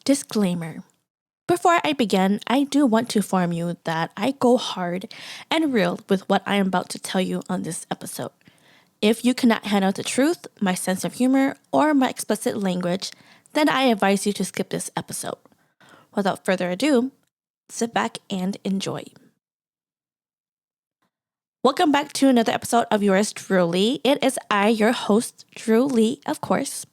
Disclaimer. Before I begin, I do want to inform you that I go hard and real with what I am about to tell you on this episode. If you cannot handle the truth, my sense of humor, or my explicit language, then I advise you to skip this episode. Without further ado, sit back and enjoy. Welcome back to another episode of yours, Druelee. It is I, your host, Druelee, of course.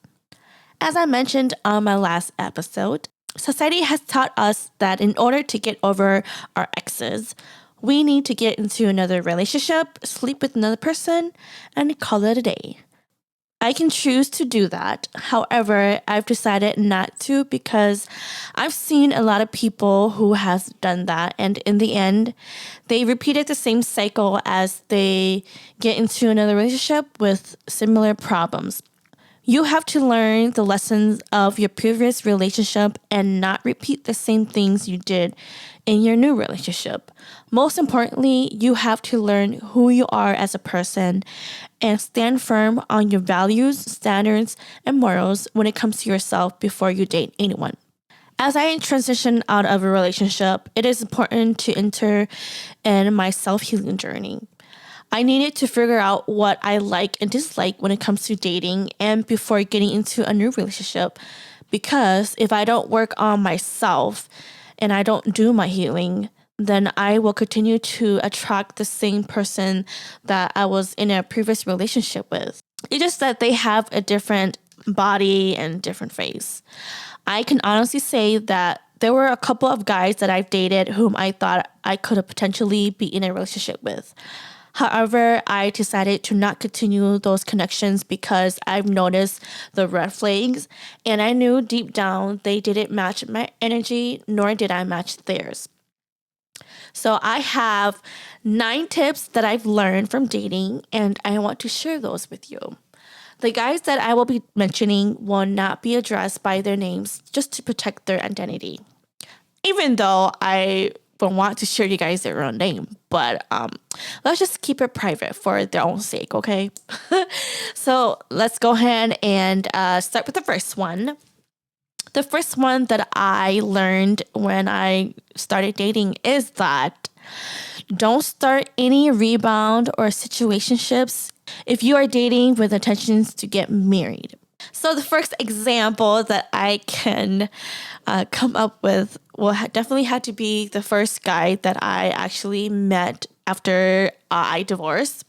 As I mentioned on my last episode, society has taught us that in order to get over our exes, we need to get into another relationship, sleep with another person, and call it a day. I can choose to do that. However, I've decided not to because I've seen a lot of people who has done that, and in the end, they repeated the same cycle as they get into another relationship with similar problems. You have to learn the lessons of your previous relationship and not repeat the same things you did in your new relationship. Most importantly, you have to learn who you are as a person and stand firm on your values, standards, and morals when it comes to yourself before you date anyone. As I transition out of a relationship, it is important to enter in my self-healing journey. I needed to figure out what I like and dislike when it comes to dating and before getting into a new relationship. Because if I don't work on myself and I don't do my healing, then I will continue to attract the same person that I was in a previous relationship with. It's just that they have a different body and different face. I can honestly say that there were a couple of guys that I've dated whom I thought I could have potentially be in a relationship with. However, I decided to not continue those connections because I've noticed the red flags and I knew deep down they didn't match my energy, nor did I match theirs. So I have 9 tips that I've learned from dating and I want to share those with you. The guys that I will be mentioning will not be addressed by their names just to protect their identity. Even though I want to share you guys their own name, but let's just keep it private for their own sake, okay? So let's go ahead and start with the first one. The first one that I learned when I started dating is that don't start any rebound or situationships if you are dating with intentions to get married. So the first example that I can come up with will definitely have to be the first guy that I actually met after I divorced.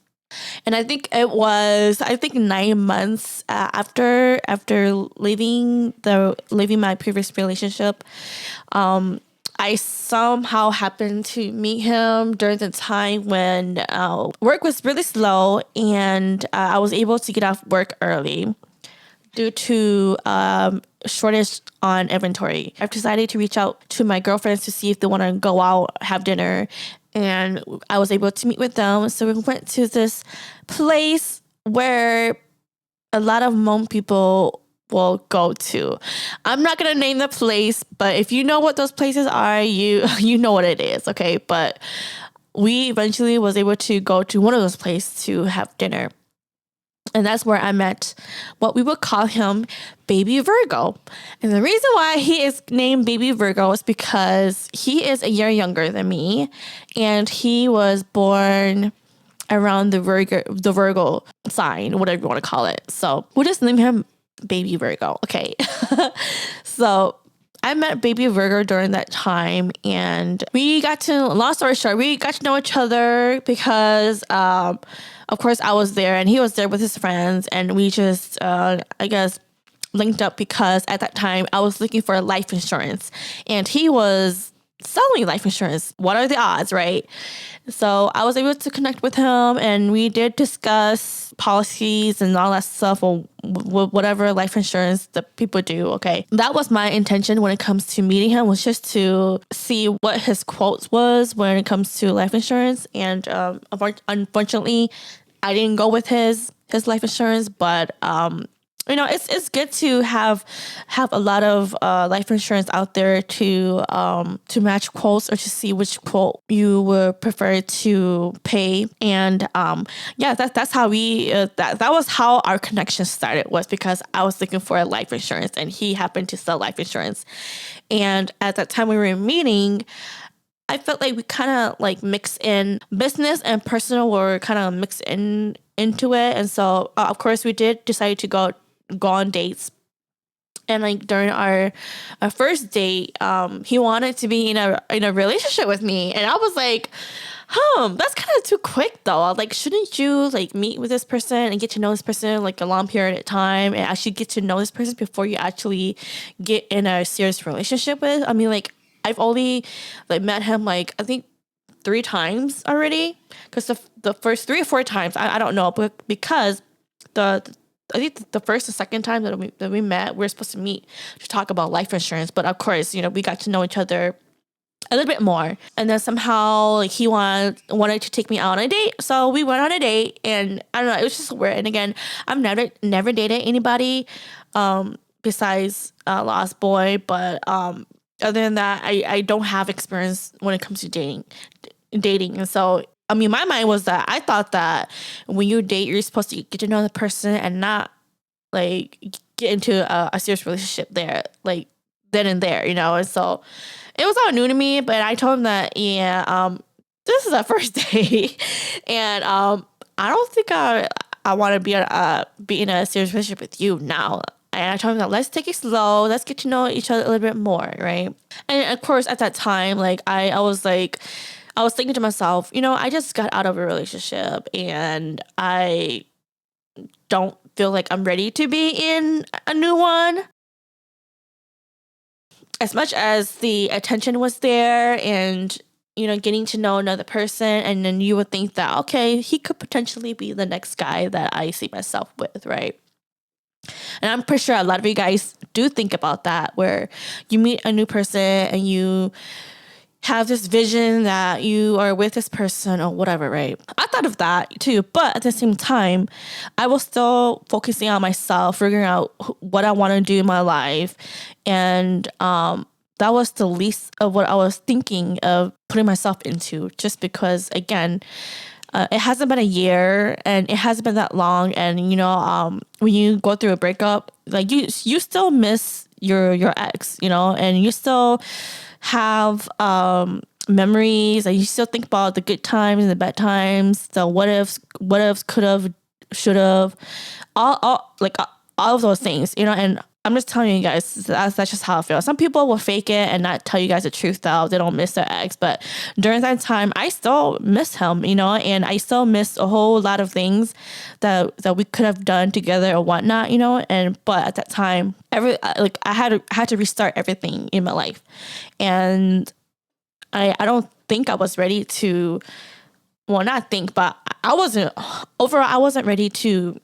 And I think it was 9 months after leaving my previous relationship. I somehow happened to meet him during the time when work was really slow and I was able to get off work early due to shortage on inventory. I've decided to reach out to my girlfriends to see if they want to go out, have dinner, and I was able to meet with them. So we went to this place where a lot of Hmong people will go to. I'm not gonna name the place, but if you know what those places are, you know what it is, okay? But we eventually was able to go to one of those places to have dinner. And that's where I met what we would call him Baby Virgo. And the reason why he is named Baby Virgo is because he is a year younger than me. And he was born around the Virgo sign, whatever you want to call it. So we'll just name him Baby Virgo. Okay. So I met Baby Virgo during that time. And long story short, we got to know each other because of course, I was there and he was there with his friends, and we just, linked up because at that time I was looking for life insurance and he was selling life insurance. What are the odds, right? So I was able to connect with him and we did discuss policies and all that stuff, or whatever life insurance that people do, okay? That was my intention when it comes to meeting him, was just to see what his quotes was when it comes to life insurance. And unfortunately, I didn't go with his life insurance, but it's good to have a lot of life insurance out there to match quotes or to see which quote you would prefer to pay. And yeah, that's how we that was how our connection started, was because I was looking for a life insurance and he happened to sell life insurance. And at that time we were meeting, I felt like we kind of like mix in business and personal were kind of mixed into it. And so of course we did decide to go on dates. And like during our first date, he wanted to be in a relationship with me, and I was like, that's kind of too quick though. Like, shouldn't you like meet with this person and get to know this person like a long period of time and actually get to know this person before you actually get in a serious relationship with? I mean, like, I've only like met him like I think 3 times already, because the first 3 or 4 times I don't know, but because the I think the first and second time that we met, we were supposed to meet to talk about life insurance. But of course, we got to know each other a little bit more. And then somehow like he wanted to take me out on a date. So we went on a date, and I don't know, it was just weird. And again, I've never dated anybody besides Lost Boy. But other than that, I don't have experience when it comes to dating. And so I mean, my mind was that I thought that when you date, you're supposed to get to know the person and not like get into a serious relationship there, like then and there, And so it was all new to me, but I told him that, this is our first date, and I don't think I want to be in a serious relationship with you now. And I told him that let's take it slow, let's get to know each other a little bit more, right? And of course, at that time, like I was thinking to myself, I just got out of a relationship and I don't feel like I'm ready to be in a new one. As much as the attention was there and, getting to know another person, and then you would think that, okay, he could potentially be the next guy that I see myself with, right? And I'm pretty sure a lot of you guys do think about that, where you meet a new person and you have this vision that you are with this person or whatever, right? I thought of that too, but at the same time, I was still focusing on myself, figuring out what I want to do in my life. And that was the least of what I was thinking of putting myself into, just because, again, it hasn't been a year and it hasn't been that long. And, when you go through a breakup, like you still miss your ex, and you still have memories, and you still think about the good times and the bad times, the what ifs, could have, should have, all of those things, and I'm just telling you guys, that's just how I feel. Some people will fake it and not tell you guys the truth though. They don't miss their ex, but during that time, I still miss him, and I still miss a whole lot of things that we could have done together or whatnot, but at that time, I had to restart everything in my life, and I don't think I was ready to. Well, not think, but I wasn't ready to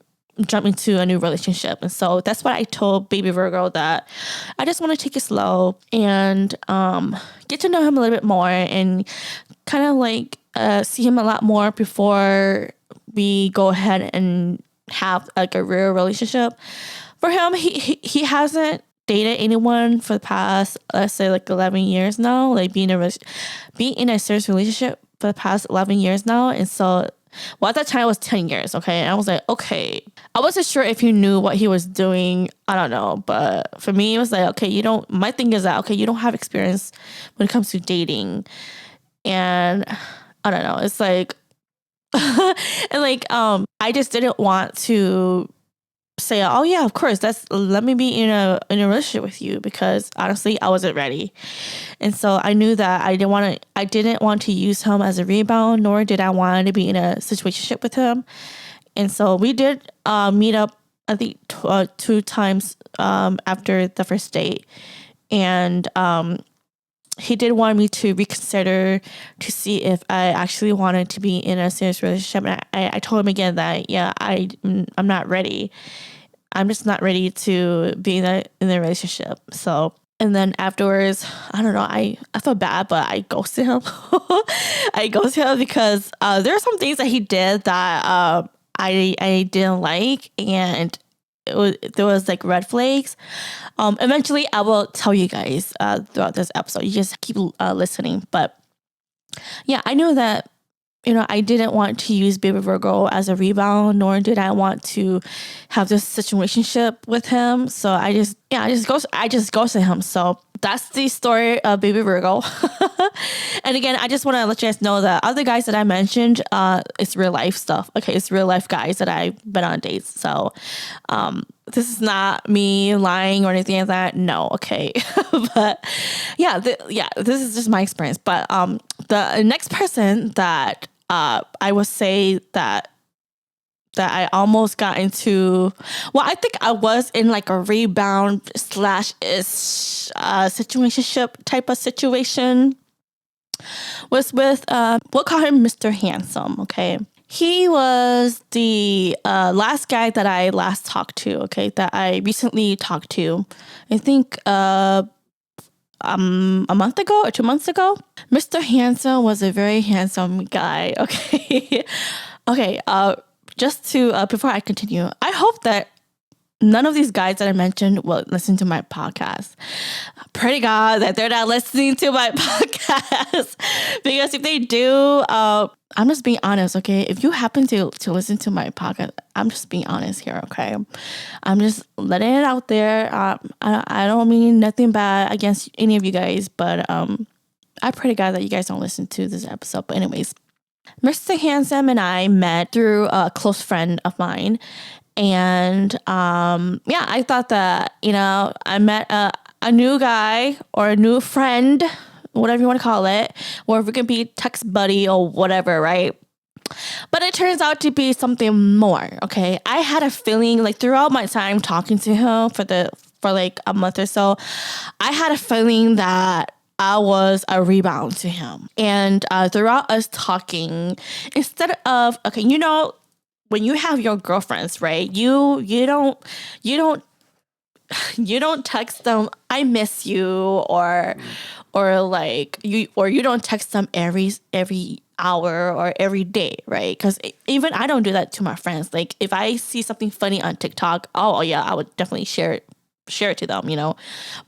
jump into a new relationship. And so that's what I told baby Virgo, that I just want to take it slow and get to know him a little bit more and kind of like see him a lot more before we go ahead and have like a real relationship. For him, he hasn't dated anyone for the past, let's say, like 11 years now, like being in a serious relationship for the past 11 years now. And so, well, at that time it was 10 years, okay? And I was like, okay. I wasn't sure if he knew what he was doing. I don't know. But for me, it was like, okay, my thing is that, okay, you don't have experience when it comes to dating. And I don't know. It's like, and like, I just didn't want to say, oh yeah, of course, let me be in a relationship with you, because honestly, I wasn't ready. And so I knew that I didn't want to use him as a rebound, nor did I want to be in a situationship with him. And so we did meet up, I think 2 times after the first date. And he did want me to reconsider to see if I actually wanted to be in a serious relationship. And I told him again that, yeah, I'm not ready. I'm just not ready to be in a relationship. So, and then afterwards, I don't know, I felt bad, but I ghosted him. Because there are some things that he did that I didn't like. And there was like red flags. Eventually I will tell you guys throughout this episode. You just keep listening. But yeah, I knew that, I didn't want to use Baby Virgo as a rebound, nor did I want to have this situationship with him. So I just ghosted him. So that's the story of Baby Virgo. And again, I just want to let you guys know that other guys that I mentioned, it's real life stuff. Okay, it's real life guys that I've been on dates. So this is not me lying or anything like that. No, okay. But this is just my experience. But the next person that I would say that I almost got into, well, I think I was in like a rebound / situationship type of situation, was with, we'll call him Mr. Handsome, okay? He was the last guy that I last talked to, okay, that I recently talked to. I think a month ago or 2 months ago. Mr. Handsome was a very handsome guy, okay? Okay, just to, before I continue, I hope that none of these guys that I mentioned will listen to my podcast. Pray to God that they're not listening to my podcast. Because if they do, I'm just being honest, okay? If you happen to listen to my podcast, I'm just being honest here, okay? I'm just letting it out there. I don't mean nothing bad against any of you guys, but I pray to God that you guys don't listen to this episode. But anyways, Mr. Handsome and I met through a close friend of mine. And I thought that, I met a new guy or a new friend, whatever you want to call it, or if it can be text buddy or whatever, right? But it turns out to be something more, okay? I had a feeling, like, throughout my time talking to him for like a month or so, I had a feeling that I was a rebound to him. And throughout us talking, instead of, okay, when you have your girlfriends, right? You don't text them, I miss you, or you don't text them every hour or every day, right? Because even I don't do that to my friends. Like, if I see something funny on TikTok, oh yeah, I would definitely share it to them,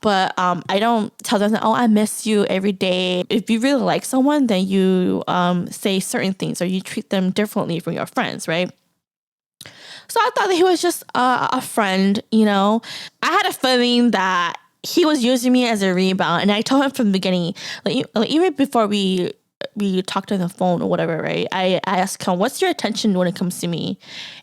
but I don't tell them that, oh, I miss you every day. If you really like someone, then you say certain things, or you treat them differently from your friends, right? So I thought that he was just a friend, I had a feeling that he was using me as a rebound. And I told him from the beginning, like even before we talked on the phone or whatever, right? I asked him, what's your intention when it comes to me?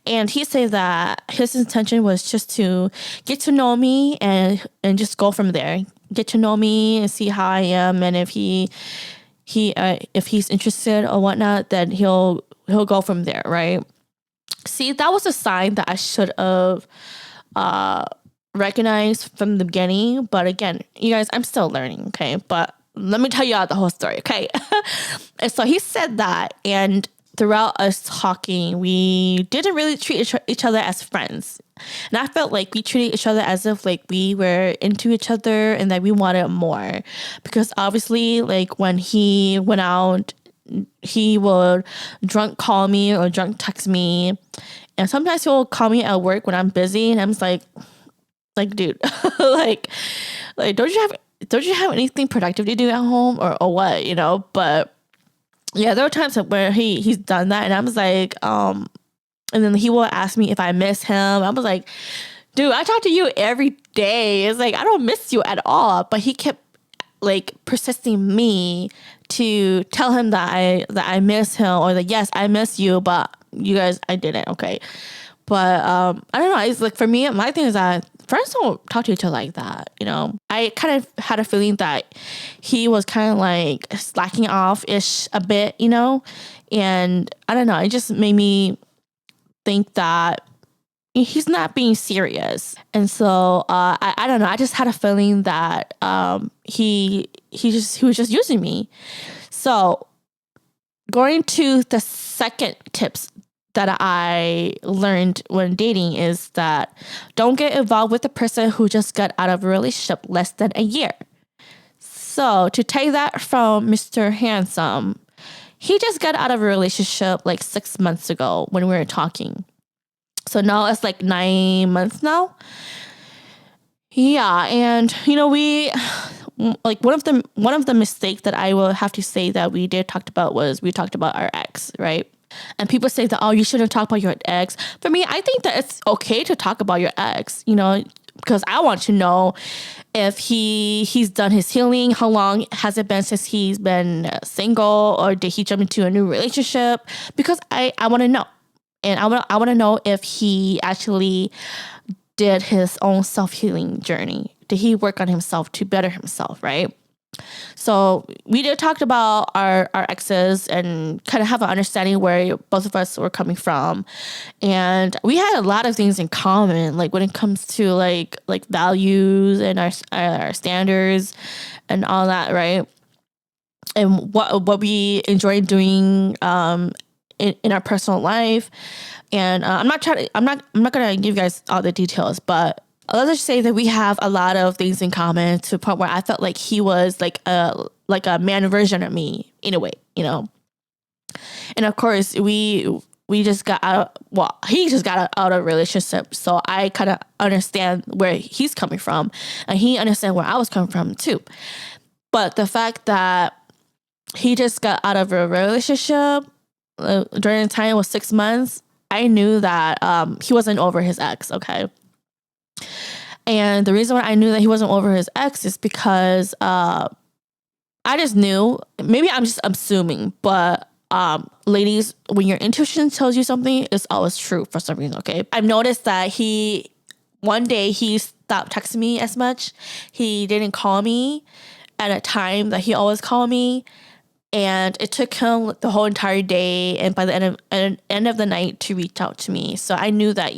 And he said that his intention was just to get to know me and just go from there. Get to know me and see how I am. And if if he's interested or whatnot, then he'll go from there, right? See, that was a sign that I should have recognized from the beginning. But again, you guys, I'm still learning, okay? But let me tell you all the whole story, okay? And so he said that, and throughout us talking, we didn't really treat each other as friends. And I felt like we treated each other as if like we were into each other and that we wanted more. Because obviously, like, when he went out, he would drunk call me or drunk text me, and sometimes he'll call me at work when I'm busy, and I'm just like dude, like don't you have anything productive to do at home or what, But yeah, there were times where he's done that, and I was like, and then he will ask me if I miss him. I was like, dude, I talk to you every day. It's like, I don't miss you at all. But he kept like persisting me to tell him that I miss him, or that yes, I miss you, but you guys, I didn't, okay? But I don't know. It's like, for me, my thing is that friends don't talk to each other like that, I kind of had a feeling that he was kind of like slacking off-ish a bit, and I don't know. It just made me think that he's not being serious. And so I don't know. I just had a feeling that he was just using me. So going to the second tips that I learned when dating is that don't get involved with a person who just got out of a relationship less than a year. So to take that from Mr. Handsome, he just got out of a relationship like 6 months ago when we were talking. So now it's like 9 months now. Yeah, and we like one of the mistakes that I will have to say that we talked about our ex, right? And people say that, oh, you shouldn't talk about your ex. For me, I think that it's okay to talk about your ex, because I want to know if he's done his healing. How long has it been since he's been single, or did he jump into a new relationship? Because I want to know, and I want to know if he actually did his own self-healing journey. Did he work on himself to better himself, right? So we did talk about our exes and kind of have an understanding where both of us were coming from. And we had a lot of things in common, like when it comes to like values and our standards and all that, right? And what we enjoy doing in our personal life. And I'm not gonna give you guys all the details, but let's just say that we have a lot of things in common to the point where I felt like he was like a man version of me in a way, And of course, we just got out. Well, he just got out of a relationship, so I kind of understand where he's coming from, and he understands where I was coming from too. But the fact that he just got out of a relationship during the time it was 6 months, I knew that he wasn't over his ex. Okay. And the reason why I knew that he wasn't over his ex is because I just knew. Maybe I'm just assuming, but ladies, when your intuition tells you something, it's always true for some reason. Okay, I've noticed that one day he stopped texting me as much. He didn't call me at a time that he always called me, and it took him the whole entire day and by the end of the night to reach out to me. So I knew that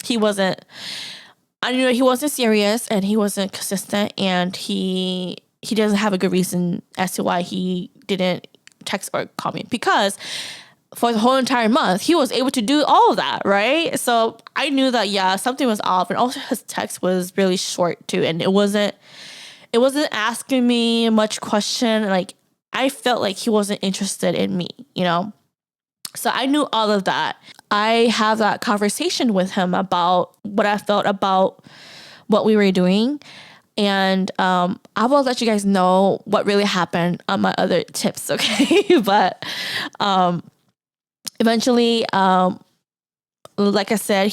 he wasn't. I knew he wasn't serious and he wasn't consistent, and he doesn't have a good reason as to why he didn't text or call me, because for the whole entire month he was able to do all of that, right? So I knew that something was off, and also his text was really short too, and it wasn't asking me much question. Like, I felt like he wasn't interested in me, So I knew all of that. I have that conversation with him about what I felt about what we were doing. And I will let you guys know what really happened on my other tips, okay? But eventually, like I said,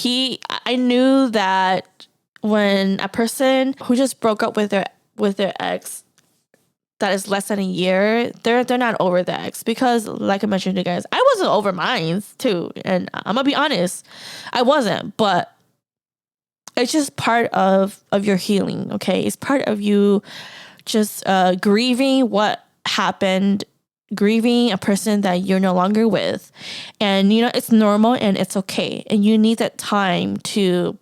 I knew that when a person who just broke up with their ex, that is less than a year, they're not over the ex, because like I mentioned to you guys, I wasn't over mine too, and I'm gonna be honest, I wasn't, but it's just part of your healing, okay? It's part of you just grieving what happened, grieving a person that you're no longer with, and it's normal and it's okay, and you need that time to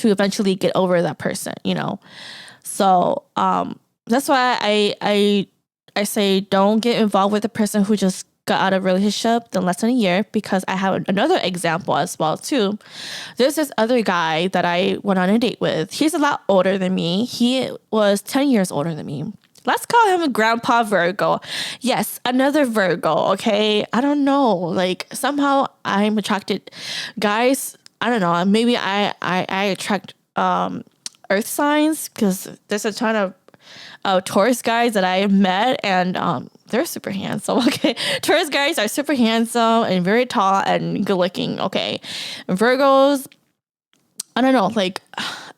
eventually get over that person, So that's why I say don't get involved with a person who just got out of a relationship in less than a year, because I have another example as well too. There's this other guy that I went on a date with. He's a lot older than me. He was 10 years older than me. Let's call him a grandpa Virgo. Yes, another Virgo, okay? I don't know. Like, somehow I'm attracted. Guys, I don't know. Maybe I attract earth signs, because there's a ton of Taurus guys that I met, and they're super handsome. Okay, Taurus guys are super handsome and very tall and good looking. Okay, Virgos, I don't know. Like,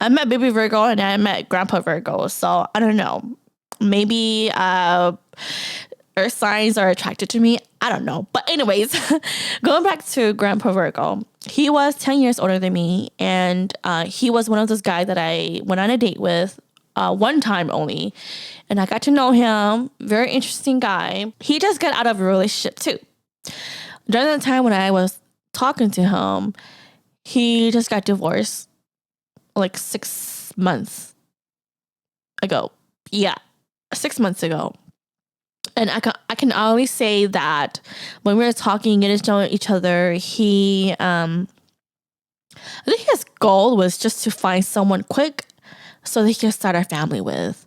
I met baby Virgo and I met grandpa Virgo, so I don't know. Maybe earth signs are attracted to me. I don't know. But anyways, going back to grandpa Virgo, he was 10 years older than me, and he was one of those guys that I went on a date with. One time only, and I got to know him. Very interesting guy. He just got out of a relationship too. During the time when I was talking to him, he just got divorced like 6 months ago. Yeah, 6 months ago. And I can only say that when we were talking, getting to know each other, I think his goal was just to find someone quick so that he could start a family with.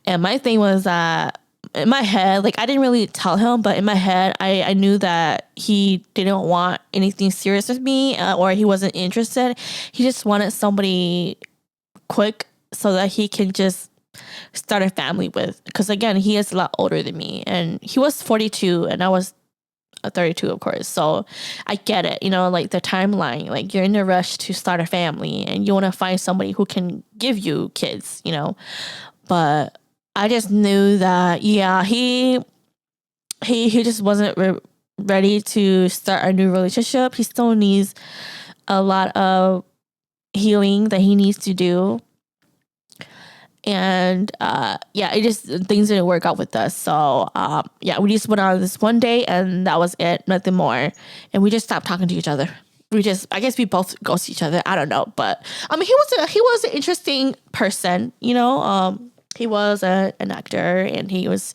And my thing was that in my head, like I didn't really tell him, but in my head, I knew that he didn't want anything serious with me, or he wasn't interested. He just wanted somebody quick so that he can just start a family with. Because again, he is a lot older than me, and he was 42 and I was 32, of course. So I get it, like the timeline, like you're in a rush to start a family and you want to find somebody who can give you kids, but I just knew that, yeah, he just wasn't ready to start a new relationship. He still needs a lot of healing that he needs to do. And it just, things didn't work out with us. So we just went on this one day and that was it, nothing more. And we just stopped talking to each other. I guess we both ghosted each other. I don't know, but I mean, he was an interesting person, he was an actor and he was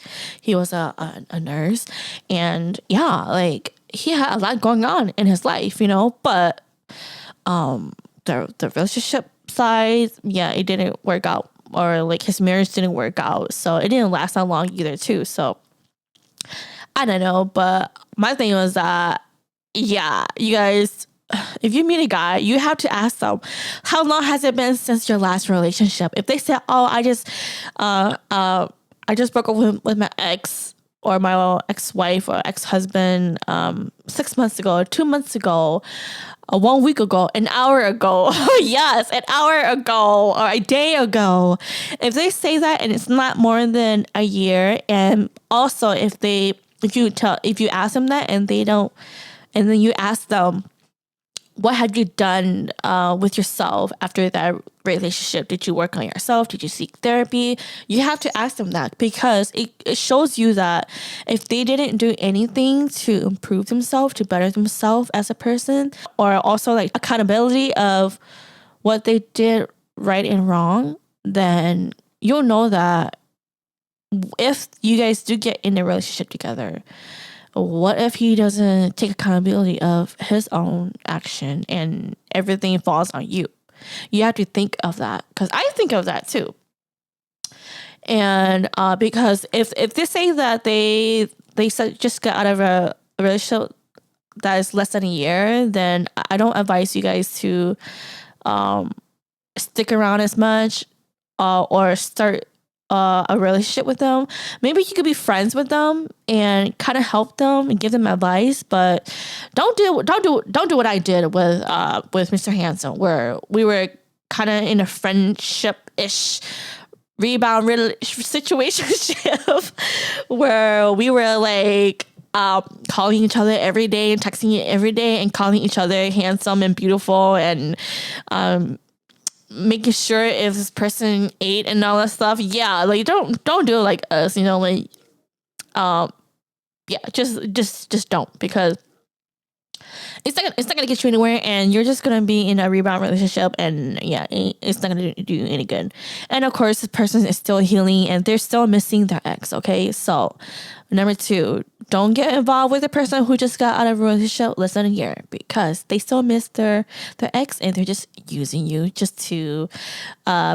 a nurse, and like he had a lot going on in his life, but the relationship side, it didn't work out, or like his marriage didn't work out, so it didn't last that long either too. So I don't know, but my thing was that, you guys, if you meet a guy, you have to ask them, how long has it been since your last relationship? If they say, oh, I just broke up with my ex, or my ex-wife or ex-husband 6 months ago, 2 months ago, 1 week ago, an hour ago, yes, an hour ago, or a day ago. If they say that and it's not more than a year, and also if you ask them that and they don't, and then you ask them, what have you done with yourself after that relationship? Did you work on yourself? Did you seek therapy? You have to ask them that, because it shows you that if they didn't do anything to improve themselves, to better themselves as a person, or also like accountability of what they did right and wrong, then you'll know that if you guys do get in a relationship together, what if he doesn't take accountability of his own action and everything falls on you? You have to think of that, because I think of that too. And because if they say that they just got out of a relationship that is less than a year, then I don't advise you guys to stick around as much, or start a relationship with them. Maybe you could be friends with them and kind of help them and give them advice, but don't do what I did with Mr. Hanson, where we were kind of in a friendship-ish rebound situationship where we were like calling each other every day and texting every day and calling each other handsome and beautiful, and making sure if this person ate and all that stuff. Yeah, like don't do it like us, like just don't, because it's not gonna get you anywhere, and you're just gonna be in a rebound relationship, and it's not gonna do you any good. And of course, this person is still healing and they're still missing their ex. Okay, so number 2, don't get involved with a person who just got out of a relationship less than a year, because they still miss their ex, and they're just using you just to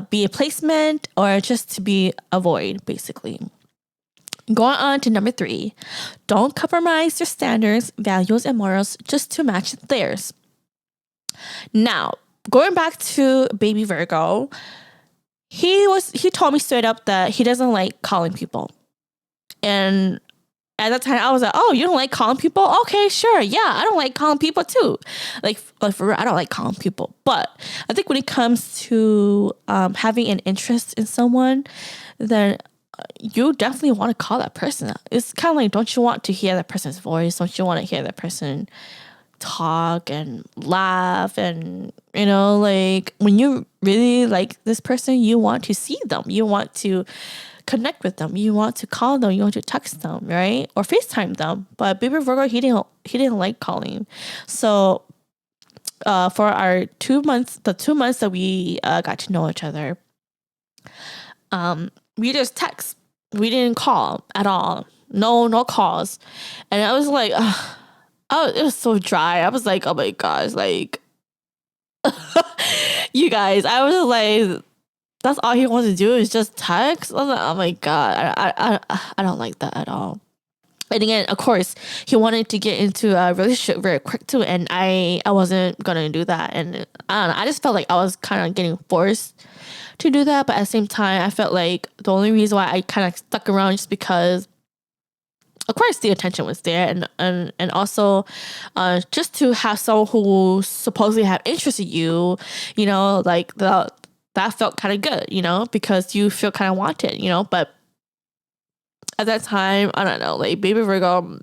be a placement, or just to be a void, basically. Going on to number 3, don't compromise your standards, values, and morals just to match theirs. Now, going back to baby Virgo, he told me straight up that he doesn't like calling people. And at that time, I was like, oh, you don't like calling people? Okay, sure. Yeah, I don't like calling people too. Like for real, I don't like calling people. But I think when it comes to having an interest in someone, then you definitely want to call that person. It's kind of like, don't you want to hear that person's voice? Don't you want to hear that person talk and laugh? And, like when you really like this person, you want to see them. You want to connect with them. You want to call them. You want to text them, right? Or FaceTime them. But baby Virgo, he didn't like calling. So for our 2 months, the 2 months that we got to know each other, we just text. We didn't call at all. No calls. And I was like, it was so dry. I was like, oh my gosh, like, you guys, I was like, that's all he wants to do is just text. I was like, oh my God, I don't like that at all. And again, of course, he wanted to get into a relationship very quick too, and I wasn't gonna do that. And I don't know, I just felt like I was kind of getting forced to do that. But at the same time, I felt like the only reason why I kind of stuck around just because, of course, the attention was there, and also just to have someone who supposedly have interest in you, you know, like that felt kind of good, you know, because you feel kind of wanted, you know. But at that time, I don't know, like baby Virgo,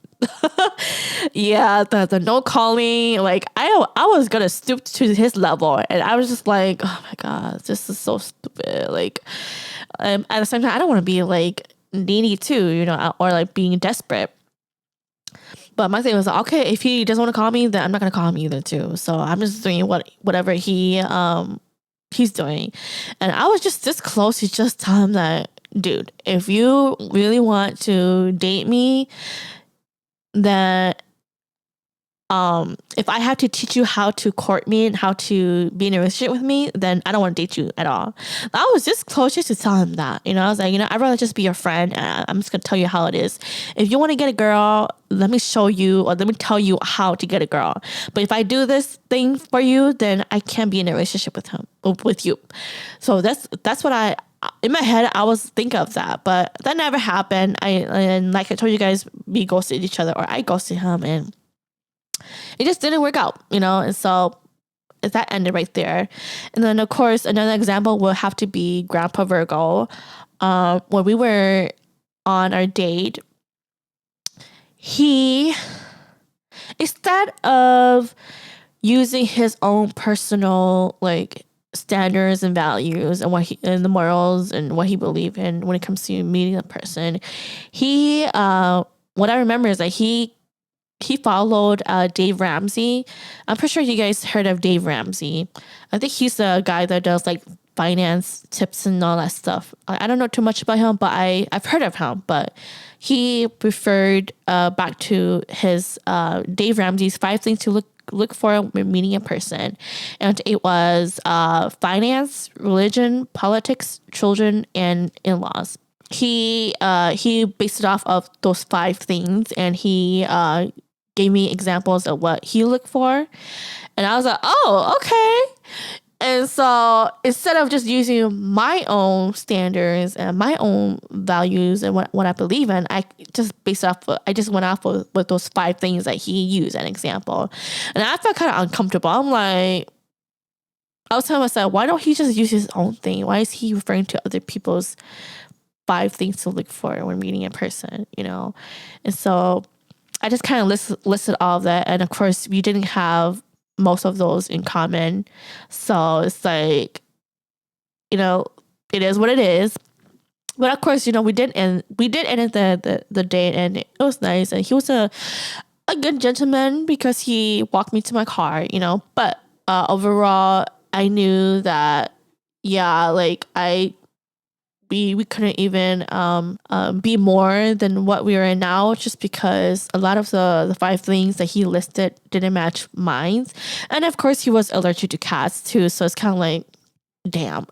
yeah, the no calling, like I was gonna stoop to his level, and I was just like, oh my God, this is so stupid. Like, at the same time, I don't want to be like needy too, you know, or like being desperate. But my thing was, okay, if he doesn't want to call me, then I'm not gonna call him either too. So I'm just doing whatever he's doing, and I was just this close to just tell him that, dude, if you really want to date me, then if I have to teach you how to court me and how to be in a relationship with me, then I don't want to date you at all. I was just closer to tell him that, you know. I was like, you know, I'd rather just be your friend, and I'm just gonna tell you how it is. If you want to get a girl, let me show you, or let me tell you how to get a girl. But if I do this thing for you, then I can't be in a relationship with you. So that's what in my head, I was thinking of that, but that never happened. And like I told you guys, we ghosted each other, or I ghosted him, and it just didn't work out, you know. And so that ended right there. And then of course, another example will have to be Grandpa Virgo. When we were on our date, he, instead of using his own personal like standards and values and and the morals and what he believed in when it comes to meeting a person, he what I remember is that he followed Dave Ramsey. I'm pretty sure you guys heard of Dave Ramsey. I think he's the guy that does like finance tips and all that stuff. I don't know too much about him, but I've heard of him. But he referred back to his Dave Ramsey's 5 things to look for when meeting a person, and it was finance, religion, politics, children, and in-laws. He based it off of those 5 things, and he gave me examples of what he looked for, and I was like, oh, okay. And so instead of just using my own standards and my own values and what I believe in, I just went off with those 5 things that he used as an example. And I felt kind of uncomfortable. I'm like, I was telling myself, why don't he just use his own thing? Why is he referring to other people's 5 things to look for when meeting a person, you know? And so I just kind of listed all of that. And of course, we didn't have most of those in common. So it's like, you know, it is what it is. But of course, you know, we did end the date, and it was nice. And he was a good gentleman because he walked me to my car, you know. But overall, I knew that, yeah, like we couldn't even be more than what we are in now, just because a lot of the 5 things that he listed didn't match mine. And of course, he was allergic to cats too, so it's kind of like, damn,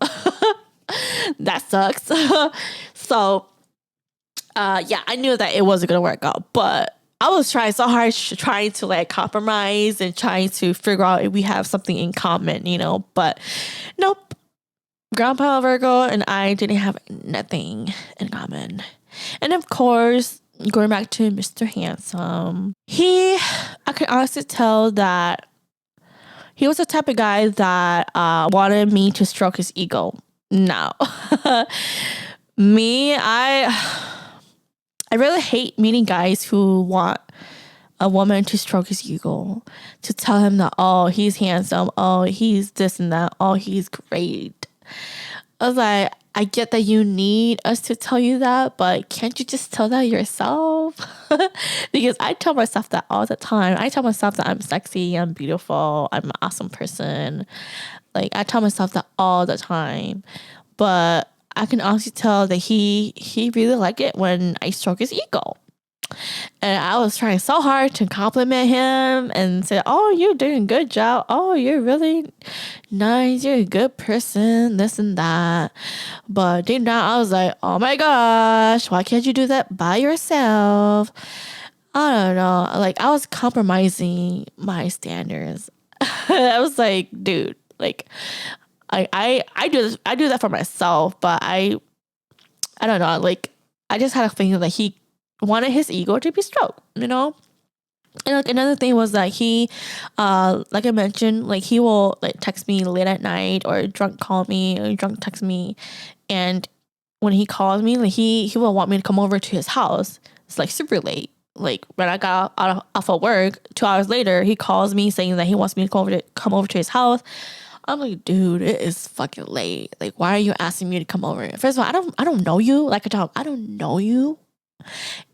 that sucks. So yeah, I knew that it wasn't gonna work out, but I was trying so hard, trying to like compromise and trying to figure out if we have something in common, you know. But nope. Grandpa Virgo and I didn't have nothing in common. And of course, going back to Mr. Handsome, I could honestly tell that he was the type of guy that wanted me to stroke his ego. No. Me, I really hate meeting guys who want a woman to stroke his ego, to tell him that, oh, he's handsome, oh, he's this and that, oh, he's great. I was like, I get that you need us to tell you that, but can't you just tell that yourself? Because I tell myself that all the time. I tell myself that I'm sexy, I'm beautiful, I'm an awesome person. Like, I tell myself that all the time. But I can honestly tell that he really liked it when I stroke his ego. And I was trying so hard to compliment him and say, oh, you're doing a good job. Oh, you're really nice. You're a good person, this and that. But deep down, I was like, oh my gosh, why can't you do that by yourself? I don't know. Like, I was compromising my standards. I was like, dude, like, I do that for myself, but I don't know. Like, I just had a feeling that he wanted his ego to be stroked, you know? And like another thing was that he, like I mentioned, like he will like text me late at night or drunk call me or drunk text me. And when he calls me, like he will want me to come over to his house. It's like super late. Like when I got off of work, 2 hours later, he calls me saying that he wants me to come over to his house. I'm like, dude, it is fucking late. Like, why are you asking me to come over? First of all, I don't know you. Like I don't know you.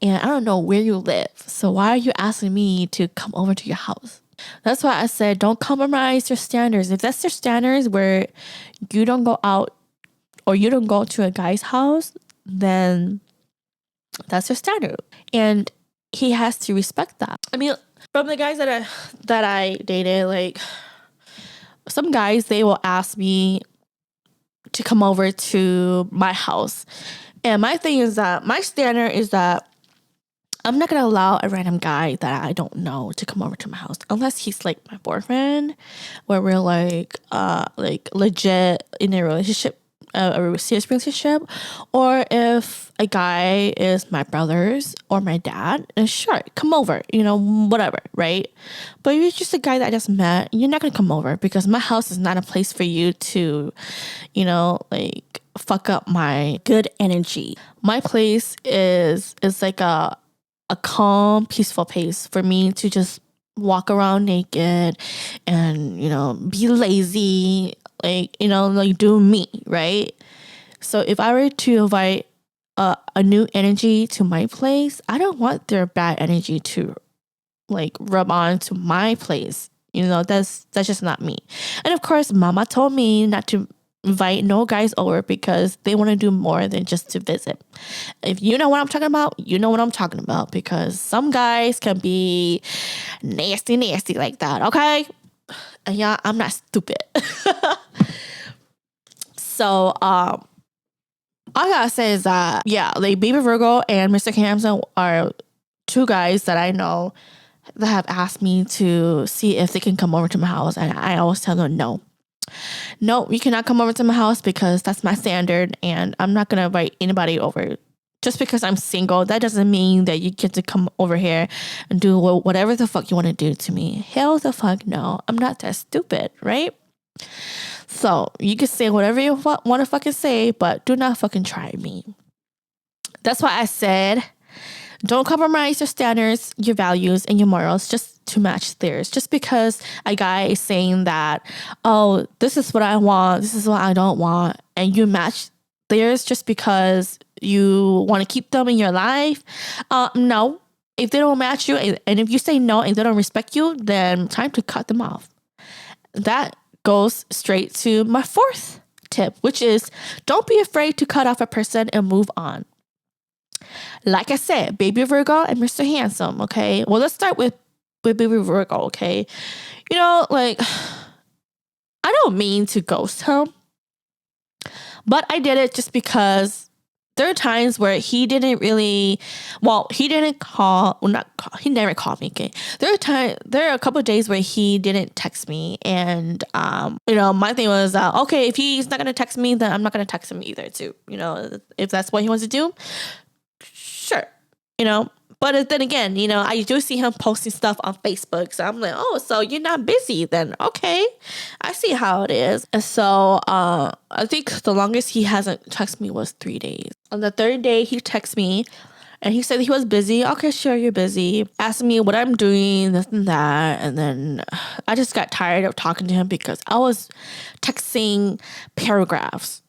And I don't know where you live. So why are you asking me to come over to your house? That's why I said don't compromise your standards. If that's your standards where you don't go out or you don't go to a guy's house, then that's your standard. And he has to respect that. I mean, from the guys that I dated, like some guys, they will ask me to come over to my house. And my thing is that my standard is that I'm not going to allow a random guy that I don't know to come over to my house unless he's like my boyfriend, where we're like legit in a relationship, a serious relationship, or if a guy is my brother's or my dad, and sure, come over, you know, whatever, right? But if you're just a guy that I just met, you're not going to come over because my house is not a place for you to, you know, like fuck up my good energy. My place is like a calm, peaceful place for me to just walk around naked and, you know, be lazy, like, you know, like do me, right? So if I were to invite a new energy to my place, I don't want their bad energy to like rub on to my place. You know, that's just not me. And of course, mama told me not to invite no guys over because they want to do more than just to visit. If you know what I'm talking about, you know what I'm talking about, because some guys can be nasty like that, okay? And yeah, I'm not stupid. So, all I gotta say is that, yeah, like Baby Virgo and Mr. Handsome are two guys that I know that have asked me to see if they can come over to my house. And I always tell them no, you cannot come over to my house because that's my standard. And I'm not going to invite anybody over. Just because I'm single, that doesn't mean that you get to come over here and do whatever the fuck you want to do to me. Hell the fuck no. I'm not that stupid, right? So you can say whatever you want to fucking say, but do not fucking try me. That's why I said, don't compromise your standards, your values, and your morals just to match theirs. Just because a guy is saying that, oh, this is what I want, this is what I don't want, and you match theirs just because you want to keep them in your life. No. If they don't match you, and if you say no and they don't respect you, then time to cut them off. That goes straight to my fourth tip, which is don't be afraid to cut off a person and move on. Like I said, Baby Virgo and Mr. Handsome, okay? Well, let's start with Baby Virgo, okay? You know, like, I don't mean to ghost him, but I did it just because there are times where he didn't really, he didn't call, he never called me, okay? There are a couple of days where he didn't text me, and, you know, my thing was, okay, if he's not going to text me, then I'm not going to text him either, too. You know, if that's what he wants to do, sure, you know. But then again, you know, I do see him posting stuff on Facebook. So I'm like, oh, so you're not busy then. Okay, I see how it is. And so I think the longest he hasn't texted me was 3 days. On the third day, he texted me and he said he was busy. Okay, sure, you're busy. Asking me what I'm doing, this and that. And then I just got tired of talking to him because I was texting paragraphs.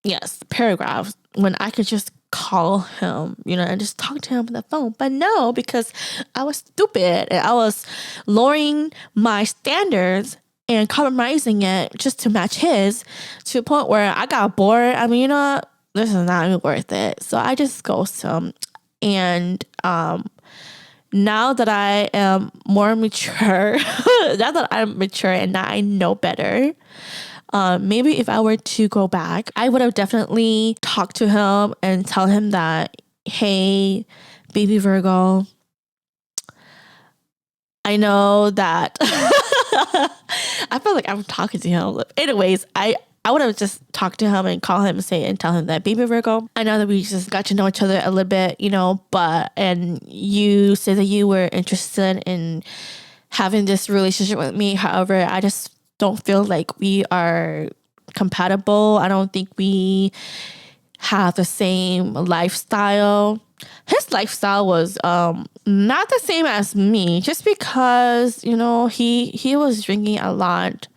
Yes, paragraphs, when I could just call him, you know, and just talk to him on the phone. But no, because I was stupid and I was lowering my standards and compromising it just to match his, to a point where I got bored. I mean, you know what? This is not even worth it. So I just ghosted him. And now that I am more mature, now that I'm mature and now I know better, maybe if I were to go back, I would have definitely talked to him and tell him that, hey, baby Virgo, I know that I feel like I'm talking to him. Anyways, I would have just talked to him and call him and tell him that, baby Virgo, I know that we just got to know each other a little bit, and you said that you were interested in having this relationship with me. However, I just don't feel like we are compatible. I don't think we have the same lifestyle. His lifestyle was not the same as me, just because he was drinking a lot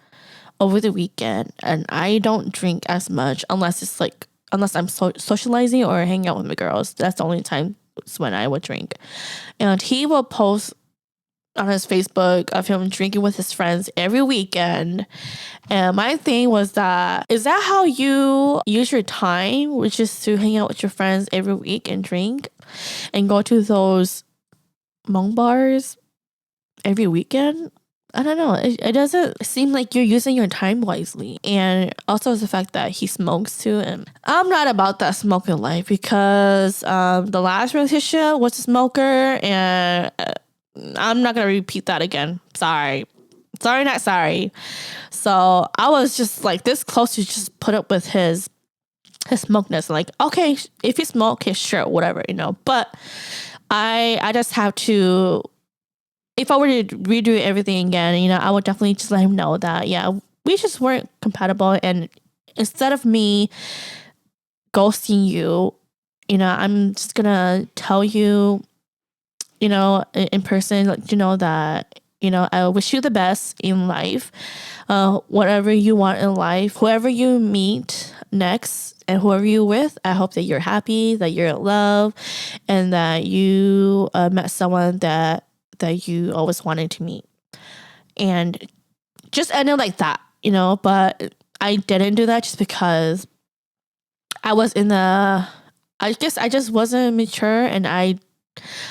over the weekend, and I don't drink as much unless I'm socializing or hanging out with my girls. That's the only time when I would drink. And he will post on his Facebook of him drinking with his friends every weekend. And my thing was that, is that how you use your time, which is to hang out with your friends every week and drink and go to those Hmong bars every weekend? I don't know. It doesn't seem like you're using your time wisely. And also the fact that he smokes too. And I'm not about that smoking life, because the last relationship was a smoker, and I'm not going to repeat that again. Sorry, not sorry. So I was just like this close to just put up with his smokeness. Like, okay, if you smoke, okay, sure, whatever, But I just have to, if I were to redo everything again, I would definitely just let him know that, yeah, we just weren't compatible. And instead of me ghosting you, I'm just going to tell you, in person, let you know that, I wish you the best in life. Whatever you want in life, whoever you meet next and whoever you're with, I hope that you're happy, that you're in love, and that you met someone that you always wanted to meet. And just end it like that, but I didn't do that just because I guess I just wasn't mature, and I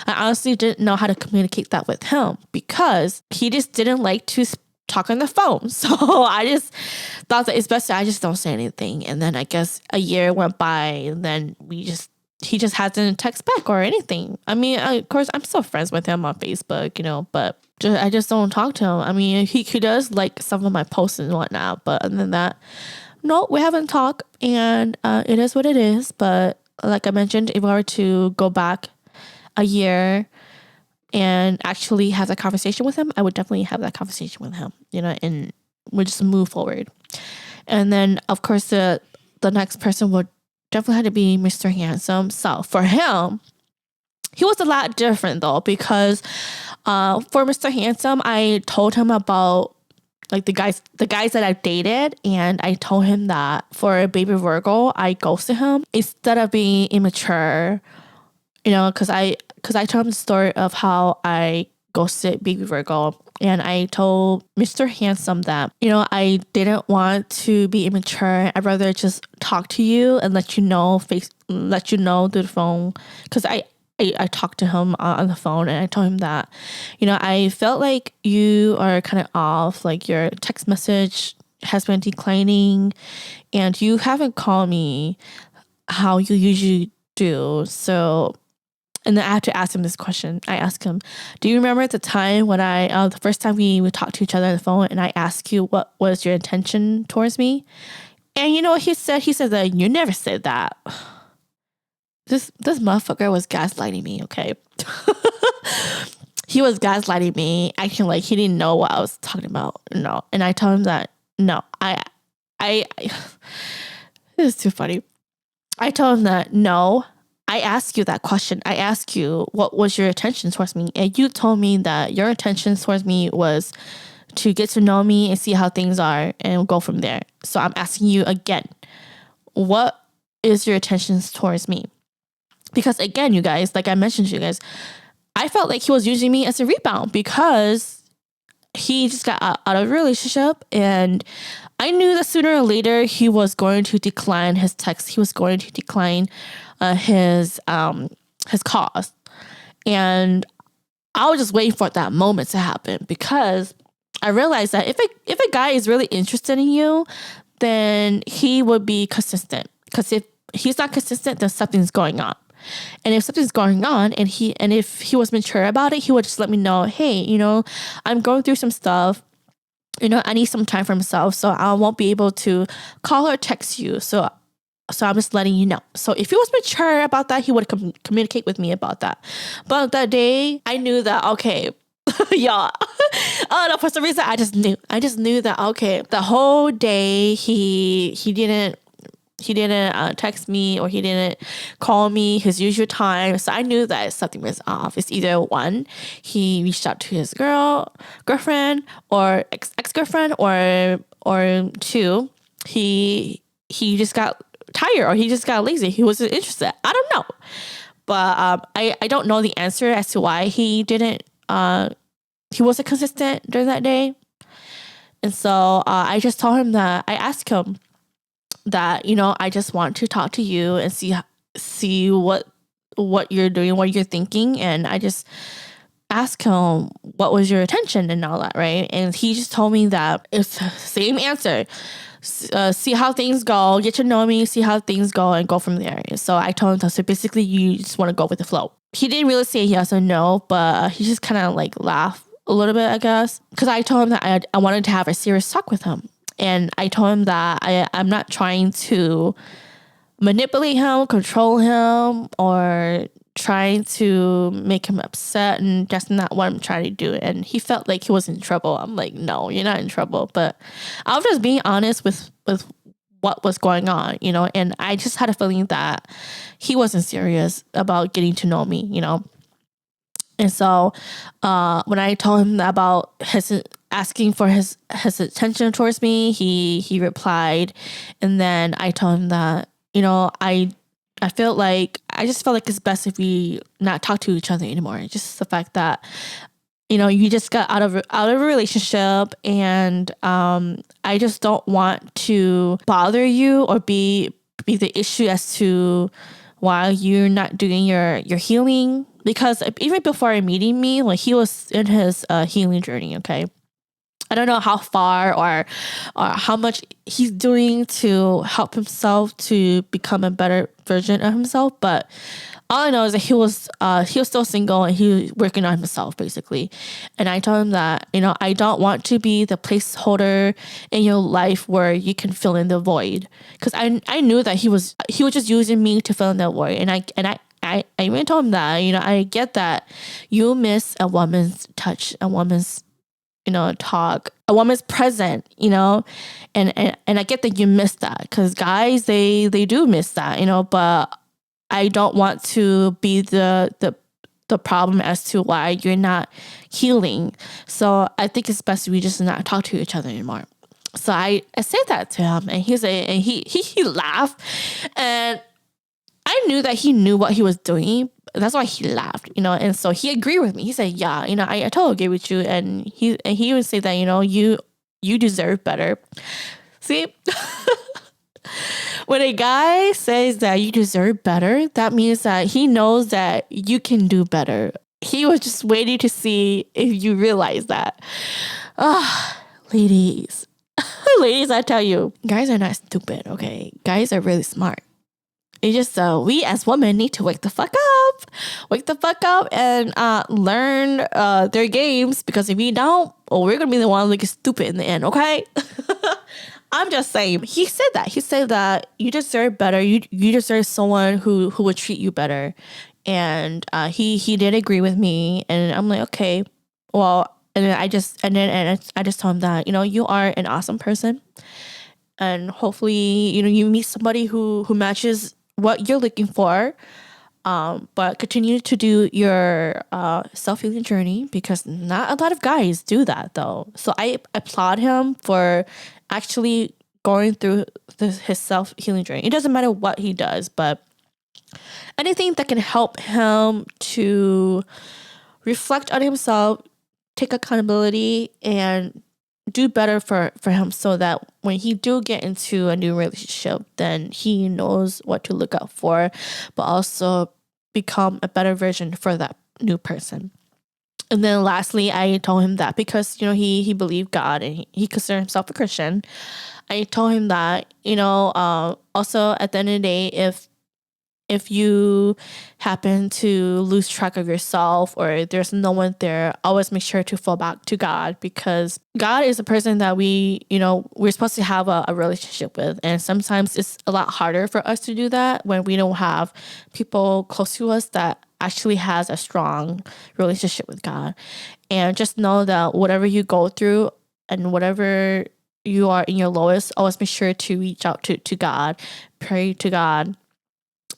honestly didn't know how to communicate that with him, because he just didn't like to talk on the phone. So I just thought that it's best that I just don't say anything. And then I guess a year went by, and then he just hasn't text back or anything. I mean, of course, I'm still friends with him on Facebook, but I just don't talk to him. I mean, he does like some of my posts and whatnot, but other than that, no, we haven't talked, and it is what it is. But like I mentioned, if I were to go back a year and actually have that conversation with him, I would definitely have that conversation with him, and we'll just move forward. And then, of course, the next person would definitely have to be Mr. Handsome. So for him, he was a lot different though, because for Mr. Handsome, I told him about like the guys that I've dated, and I told him that for baby Virgo, I ghosted him instead of being immature. Because I told him the story of how I ghosted baby Virgo, and I told Mr. Handsome that, I didn't want to be immature. I'd rather just talk to you and let you know through the phone. Because I talked to him on the phone, and I told him that, I felt like you are kind of off, like your text message has been declining, and you haven't called me how you usually do. So, and then I had to ask him this question. I asked him, do you remember at the time when the first time we talked to each other on the phone, and I asked you what was your intention towards me? And you know what he said? He said that you never said that. This motherfucker was gaslighting me, okay? He was gaslighting me, acting like he didn't know what I was talking about. No. And I told him that, no, I this is too funny. I told him that, no, I asked you that question. I asked you, what was your intention towards me? And you told me that your intention towards me was to get to know me and see how things are and go from there. So I'm asking you again, what is your intentions towards me? Because again, you guys, like I mentioned to you guys, I felt like he was using me as a rebound, because he just got out of a relationship, and I knew that sooner or later he was going to decline his text. He was going to decline his his cause. And I was just waiting for that moment to happen, because I realized that if a guy is really interested in you, then he would be consistent. Because if he's not consistent, then something's going on. And if something's going on, and if he was mature about it, he would just let me know, hey, I'm going through some stuff. I need some time for myself, so I won't be able to call or text you. So I'm just letting you know. So if he was mature about that, he would communicate with me about that. But that day, I knew that, okay, y'all. I don't know, for some reason, I just knew that, okay, the whole day he didn't text me, or he didn't call me his usual time. So I knew that something was off. It's either one, he reached out to his girlfriend or ex-girlfriend, or two, he just got tired, or he just got lazy. He wasn't interested. I don't know. But I don't know the answer as to why he wasn't consistent during that day. And so I just told him that, I asked him that, I just want to talk to you and see what you're doing, what you're thinking. And I just asked him, what was your intention and all that, right? And he just told me that it's the same answer. See how things go, get to know me, see how things go, and go from there. So I told him that, so basically you just want to go with the flow. He didn't really say yes or no, but he just kind of like laughed a little bit, I guess, because I told him that I wanted to have a serious talk with him. And I told him that I'm not trying to manipulate him, control him, or trying to make him upset, and that's not what I'm trying to do. And he felt like he was in trouble. I'm like, no, you're not in trouble. But I was just being honest with what was going on, and I just had a feeling that he wasn't serious about getting to know me, And so when I told him about his asking for his attention towards me, he replied. And then I told him that, I felt like it's best if we not talk to each other anymore. Just the fact that, you just got out of a relationship, and I just don't want to bother you or be the issue as to why you're not doing your healing. Because even before meeting me, like, he was in his healing journey. Okay. I don't know how far or how much he's doing to help himself to become a better version of himself. But all I know is that he was still single, and he was working on himself, basically. And I told him that, I don't want to be the placeholder in your life where you can fill in the void. Because I knew that he was just using me to fill in the void. And I even told him that, I get that you miss a woman's touch, a woman's talk, a woman's present, and I get that you miss that, because guys, they do miss that, but I don't want to be the problem as to why you're not healing. So I think it's best we just not talk to each other anymore. So I said that to him, and he laughed, and I knew that he knew what he was doing. That's why he laughed, and so he agreed with me. He said, yeah, I totally agree with you. And he would say that, you deserve better. See, when a guy says that you deserve better, that means that he knows that you can do better. He was just waiting to see if you realize that. Ladies, I tell you, guys are not stupid, okay? Guys are really smart. It's just we as women need to wake the fuck up and learn their games, because if we don't, we're gonna be the one looking stupid in the end. Okay. I'm just saying. He said that you deserve better. You deserve someone who would treat you better, and he did agree with me, and I'm like, okay, well, and then I just told him that, you are an awesome person, and hopefully you meet somebody who matches what you're looking for, but continue to do your self-healing journey, because not a lot of guys do that, though. So I applaud him for actually going through his self-healing journey. It doesn't matter what he does, but anything that can help him to reflect on himself, take accountability, and do better for him, so that when he do get into a new relationship, then he knows what to look out for, but also become a better version for that new person. And then lastly, I told him that because, he believed God and he considered himself a Christian. I told him that, also at the end of the day, if you happen to lose track of yourself or there's no one there, always make sure to fall back to God, because God is a person that we're supposed to have a relationship with. And sometimes it's a lot harder for us to do that when we don't have people close to us that actually has a strong relationship with God. And just know that whatever you go through and whatever you are in your lowest, always make sure to reach out to God, pray to God,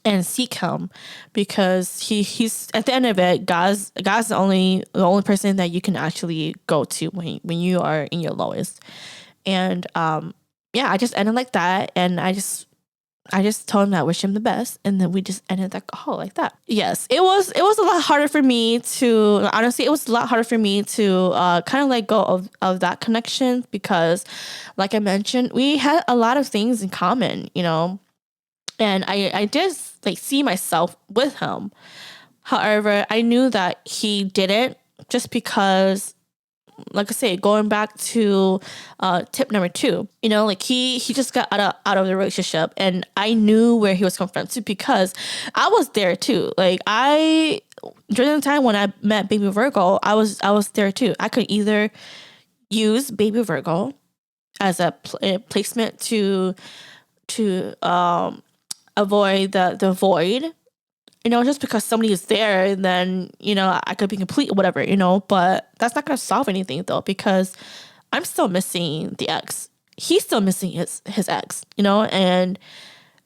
and seek him, because he's at the end of it, God's the only person that you can actually go to when you are in your lowest. And I just ended like that, and I just told him that I wish him the best, and then we just ended that call like that. Yes, it was a lot harder for me to honestly. It was a lot harder for me to kind of let go of that connection, because, like I mentioned, we had a lot of things in common, and I did see myself with him. However, I knew that he didn't, just because, like I say, going back to tip number 2, he just got out of the relationship, and I knew where he was coming from too, because I was there too. During the time when I met Baby Virgo, I was there too. I could either use Baby Virgo as a placement to avoid the void, just because somebody is there, and then, I could be complete or whatever, but that's not going to solve anything though, because I'm still missing the ex. He's still missing his ex, and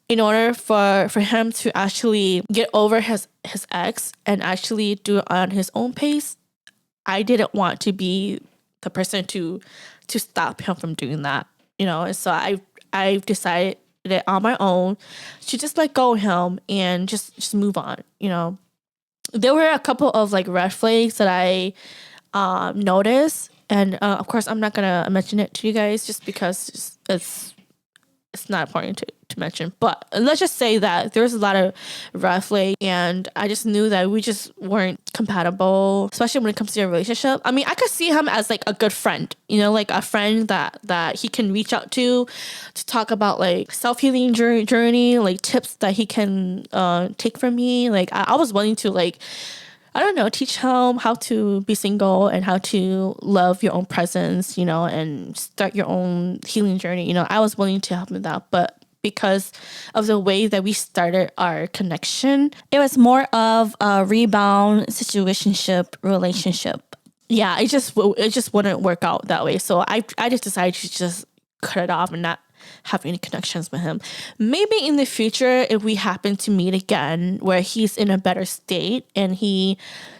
in order for him to actually get over his ex and actually do it on his own pace, I didn't want to be the person to stop him from doing that, and so I've decided it on my own to just let go of him and just move on. There were a couple of red flags that I noticed, and of course I'm not gonna mention it to you guys just because it's not important to mention, but let's just say that there was a lot of red flags, and I just knew that we just weren't compatible, especially when it comes to a relationship. I mean, I could see him as a good friend, a friend that he can reach out to talk about self-healing journey, tips that he can take from me. I was willing to I don't know, teach him how to be single and how to love your own presence, and start your own healing journey. I was willing to help him with that, but because of the way that we started our connection, it was more of a rebound situationship relationship. Yeah, it just wouldn't work out that way. So I just decided to just cut it off and not have any connections with him. Maybe in the future, if we happen to meet again where he's in a better state and he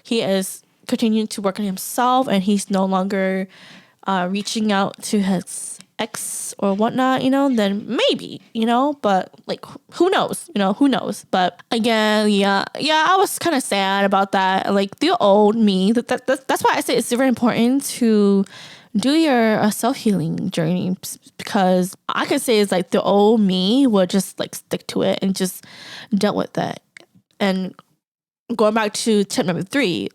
is continuing to work on himself and he's no longer reaching out to his ex or whatnot, then maybe, but who knows, who knows. But again, yeah, I was kind of sad about that. The old me, that's why I say it's very important to do your self-healing journey, because I could say it's the old me would just stick to it and just dealt with that. And going back to tip number 3,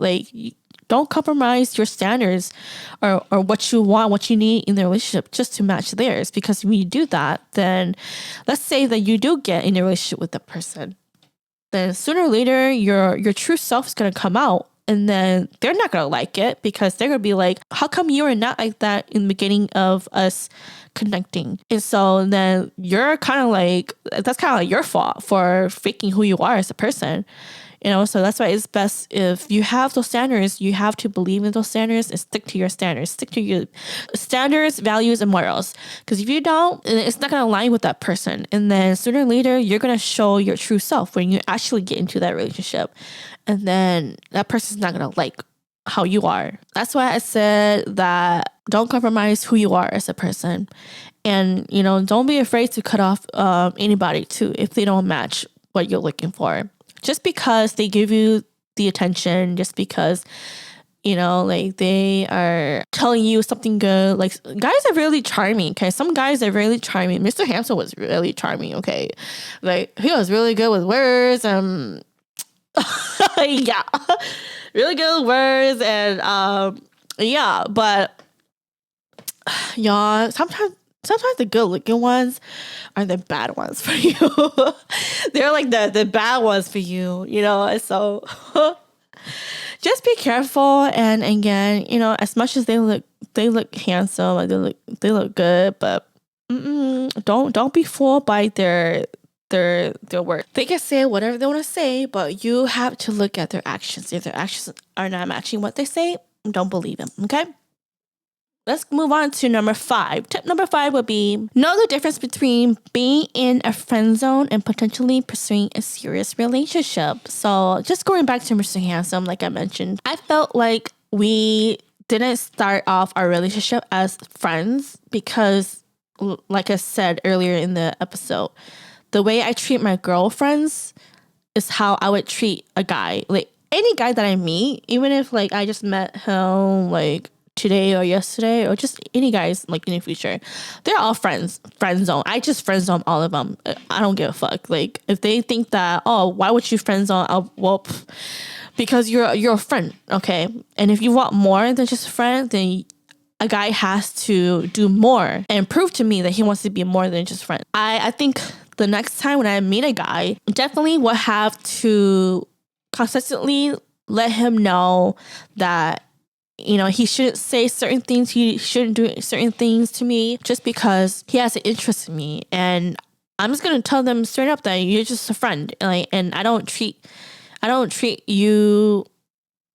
don't compromise your standards or what you want, what you need in the relationship just to match theirs, because when you do that, then let's say that you do get in a relationship with the person, then sooner or later your true self is going to come out. And then they're not going to like it, because they're going to be like, how come you were not like that in the beginning of us connecting? And so then you're kind of that's kind of your fault for faking who you are as a person. So that's why it's best, if you have those standards, you have to believe in those standards and stick to your standards. Stick to your standards, values, and morals. Because if you don't, it's not going to align with that person. And then sooner or later, you're going to show your true self when you actually get into that relationship. And then that person's not going to like how you are. That's why I said that don't compromise who you are as a person. And, don't be afraid to cut off anybody too if they don't match what you're looking for. Just because they give you the attention, just because, they are telling you something good. Guys are really charming, okay? Some guys are really charming. Mr. Hampson was really charming, okay? He was really good with words. Yeah, really good words. And yeah, but y'all, sometimes the good looking ones are the bad ones for you. They're like the bad ones for you, you know. And so just be careful. And again, you know, as much as they look handsome, like they look good, but don't be fooled by their work. They can say whatever they want to say, but you have to look at their actions. If their actions are not matching what they say, don't believe them. Okay. Let's move on to number 5. Tip number 5 would be know the difference between being in a friend zone and potentially pursuing a serious relationship. So just going back to Mr. Handsome, like I mentioned, I felt like we didn't start off our relationship as friends because, like I said earlier in the episode, the way I treat my girlfriends is how I would treat a guy. Like any guy that I meet, even if like I just met him like today or yesterday, or just any guys like in the future, they're all friend zone. I just friend zone all of them. I don't give a fuck. Like if they think that, oh, why would you friend zone? Because you're a friend, okay? And if you want more than just a friend, then a guy has to do more and prove to me that he wants to be more than just a friend. I think the next time when I meet a guy, definitely will have to consistently let him know that, you know, he shouldn't say certain things. He shouldn't do certain things to me just because he has an interest in me. And I'm just going to tell them straight up that you're just a friend. Like, and I don't treat you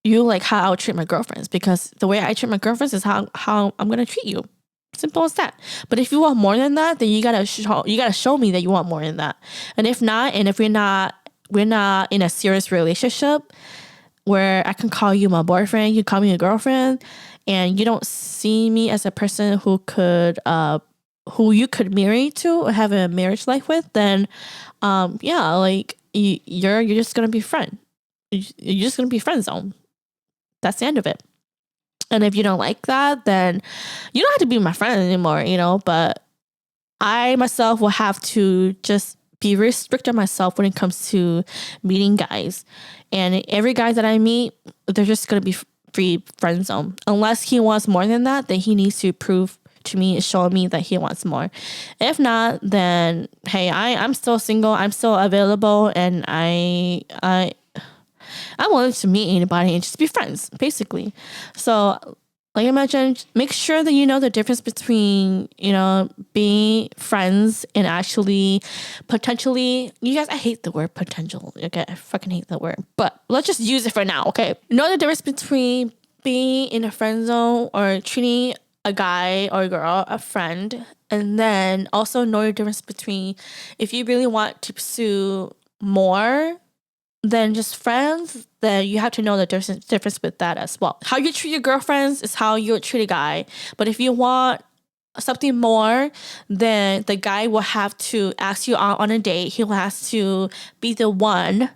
like how I would treat my girlfriends, because the way I treat my girlfriends is how I'm going to treat you. Simple as that. But if you want more than that, then you gotta show me that you want more than that. And if not, and if we're not in a serious relationship where I can call you my boyfriend, you call me a girlfriend, and you don't see me as a person who you could marry to or have a marriage life with, then yeah, like you're just gonna be friend. You're just gonna be friend zone. That's the end of it. And if you don't like that, then you don't have to be my friend anymore, you know. But I myself will have to just be very strict on myself when it comes to meeting guys. And every guy that I meet, they're just going to be free friend zone. Unless he wants more than that, then he needs to prove to me and show me that he wants more. If not, then hey, I'm still single. I'm still available, and I'm willing to meet anybody and just be friends, basically. So, like I mentioned, make sure that you know the difference between, you know, being friends and actually potentially, you guys, I hate the word potential. Okay, I fucking hate that word. But let's just use it for now, okay? Know the difference between being in a friend zone or treating a guy or a girl a friend. And then also know the difference between if you really want to pursue more than just friends, then you have to know the difference with that as well. How you treat your girlfriends is how you would treat a guy. But if you want something more, then the guy will have to ask you out on a date. He will have to be the one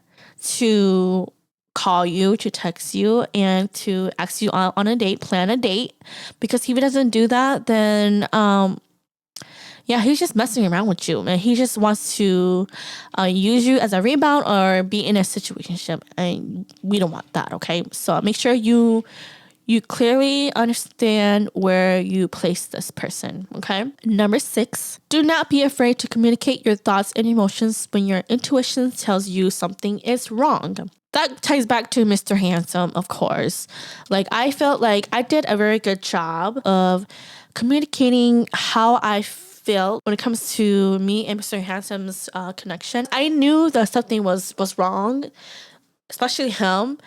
to call you, to text you, and to ask you out on a date, plan a date. Because if he doesn't do that, then yeah, he's just messing around with you, and he just wants to use you as a rebound or be in a situationship, and we don't want that, okay? So make sure you clearly understand where you place this person, okay? Number 6, do not be afraid to communicate your thoughts and emotions when your intuition tells you something is wrong. That ties back to Mr. Handsome, of course. Like, I felt like I did a very good job of communicating how I feel when it comes to me and Mr. Handsome's connection. I knew that something was wrong, especially him,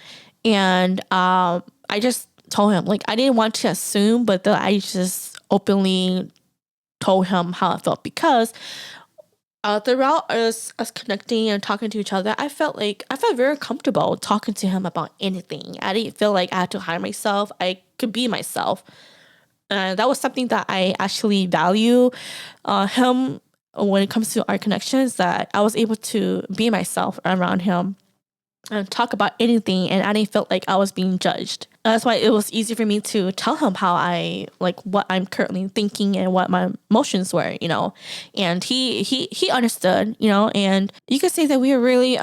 and I just told him. Like, I didn't want to assume, but I just openly told him how I felt, because throughout us connecting and talking to each other, I felt very comfortable talking to him about anything. I didn't feel like I had to hide myself. I could be myself. That was something that I actually value him when it comes to our connections, that I was able to be myself around him. talk about anything, and I didn't feel like I was being judged. That's why it was easy for me to tell him how I like what I'm currently thinking and what my emotions were, and he understood, and you could say that we were really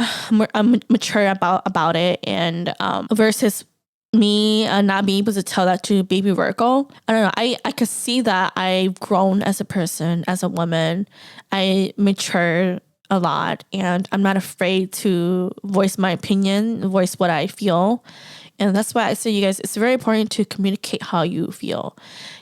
mature about it, and versus me not being able to tell that to baby Virgo. I don't know. I could see that I've grown as a person, as a woman. I matured a lot, and I'm not afraid to voice my opinion, voice what I feel. And that's why I say, you guys, it's very important to communicate how you feel.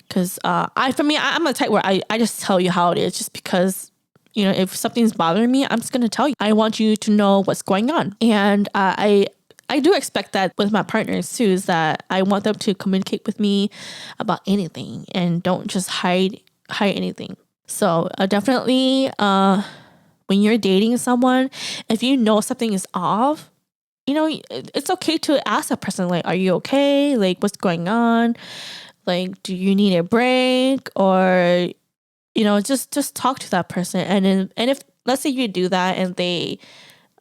Because I'm a type where I just tell you how it is, just because, if something's bothering me, I'm just going to tell you. I want you to know what's going on. And I do expect that with my partners too, is that I want them to communicate with me about anything and don't just hide anything. So definitely when you're dating someone, if you know something is off, it's okay to ask that person, like, are you okay? Like, what's going on? Like, do you need a break? Or, just talk to that person. And if, let's say you do that and they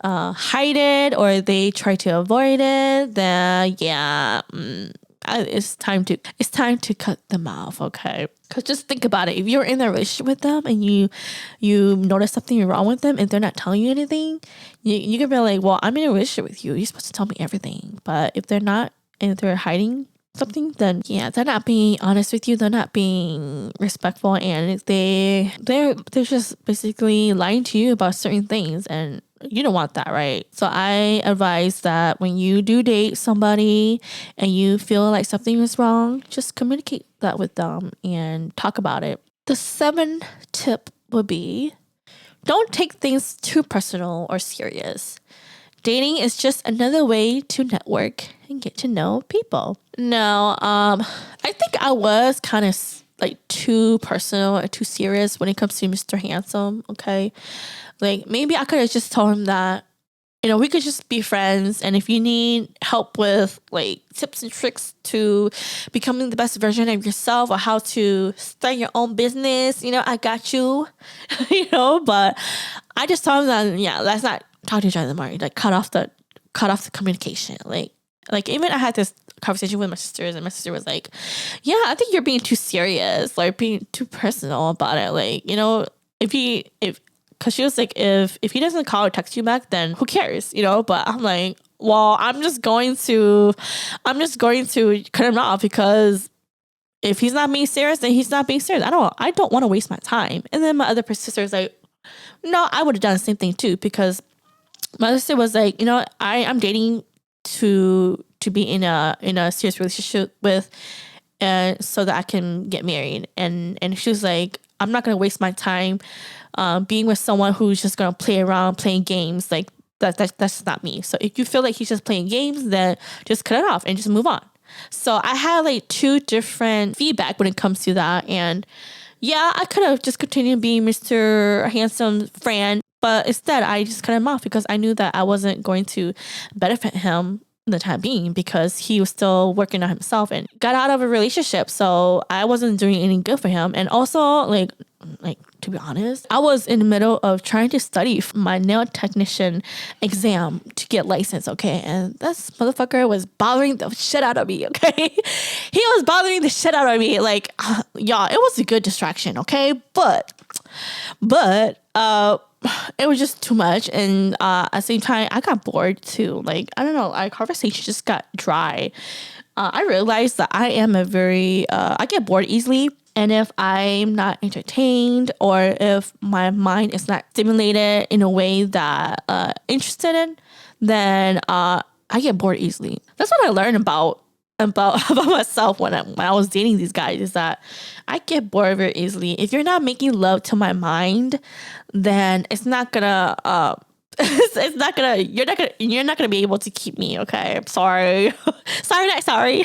hide it or they try to avoid it, then it's time to cut them off. Okay, because just think about it. If you're in a relationship with them and you notice something wrong with them and they're not telling you anything, you can be like, well, I'm in a relationship with you, you're supposed to tell me everything. But if they're not, and if they're hiding something, then they're not being honest with you, they're not being respectful, and they're just basically lying to you about certain things, and you don't want that, right? So I advise that when you do date somebody and you feel like something is wrong, just communicate that with them and talk about it. The 7th tip would be, don't take things too personal or serious. Dating is just another way to network and get to know people. No, I think I was kind of like too personal or too serious when it comes to Mr. Handsome. Okay, like maybe I could have just told him that, we could just be friends, and if you need help with like tips and tricks to becoming the best version of yourself or how to start your own business, I got you. But I just told him that let's not talk to each other anymore. Like cut off the communication. Like even I had this conversation with my sisters, and my sister was like, yeah, I think you're being too serious, like being too personal about it. Like, because she was like, if he doesn't call or text you back, then who cares, But I'm like, well, I'm just going to cut him off, because if he's not being serious, then he's not being serious. I don't want to waste my time. And then my other sister was like, no, I would have done the same thing too, because my sister was like, I'm dating to be in a serious relationship with, so that I can get married. And she was like, I'm not gonna waste my time being with someone who's just gonna play around playing games. Like that's not me. So if you feel like he's just playing games, then just cut it off and just move on. So I had like 2 different feedback when it comes to that. And I could have just continued being Mr. Handsome friend, but instead I just cut him off, because I knew that I wasn't going to benefit him in the time being, because he was still working on himself and got out of a relationship. So I wasn't doing any good for him. And also, like to be honest, I was in the middle of trying to study for my nail technician exam to get licensed, okay? And this motherfucker was bothering the shit out of me, okay? He was bothering the shit out of me. Like, y'all, it was a good distraction, okay? But it was just too much. And at the same time, I got bored too. Like, I don't know, our conversation just got dry. I realized that I am I get bored easily. And if I'm not entertained, or if my mind is not stimulated in a way that interested in, then I get bored easily. That's what I learned about myself when I was dating these guys, is that I get bored very easily. If you're not making love to my mind, then it's not gonna you're not gonna be able to keep me, okay? I'm sorry. sorry.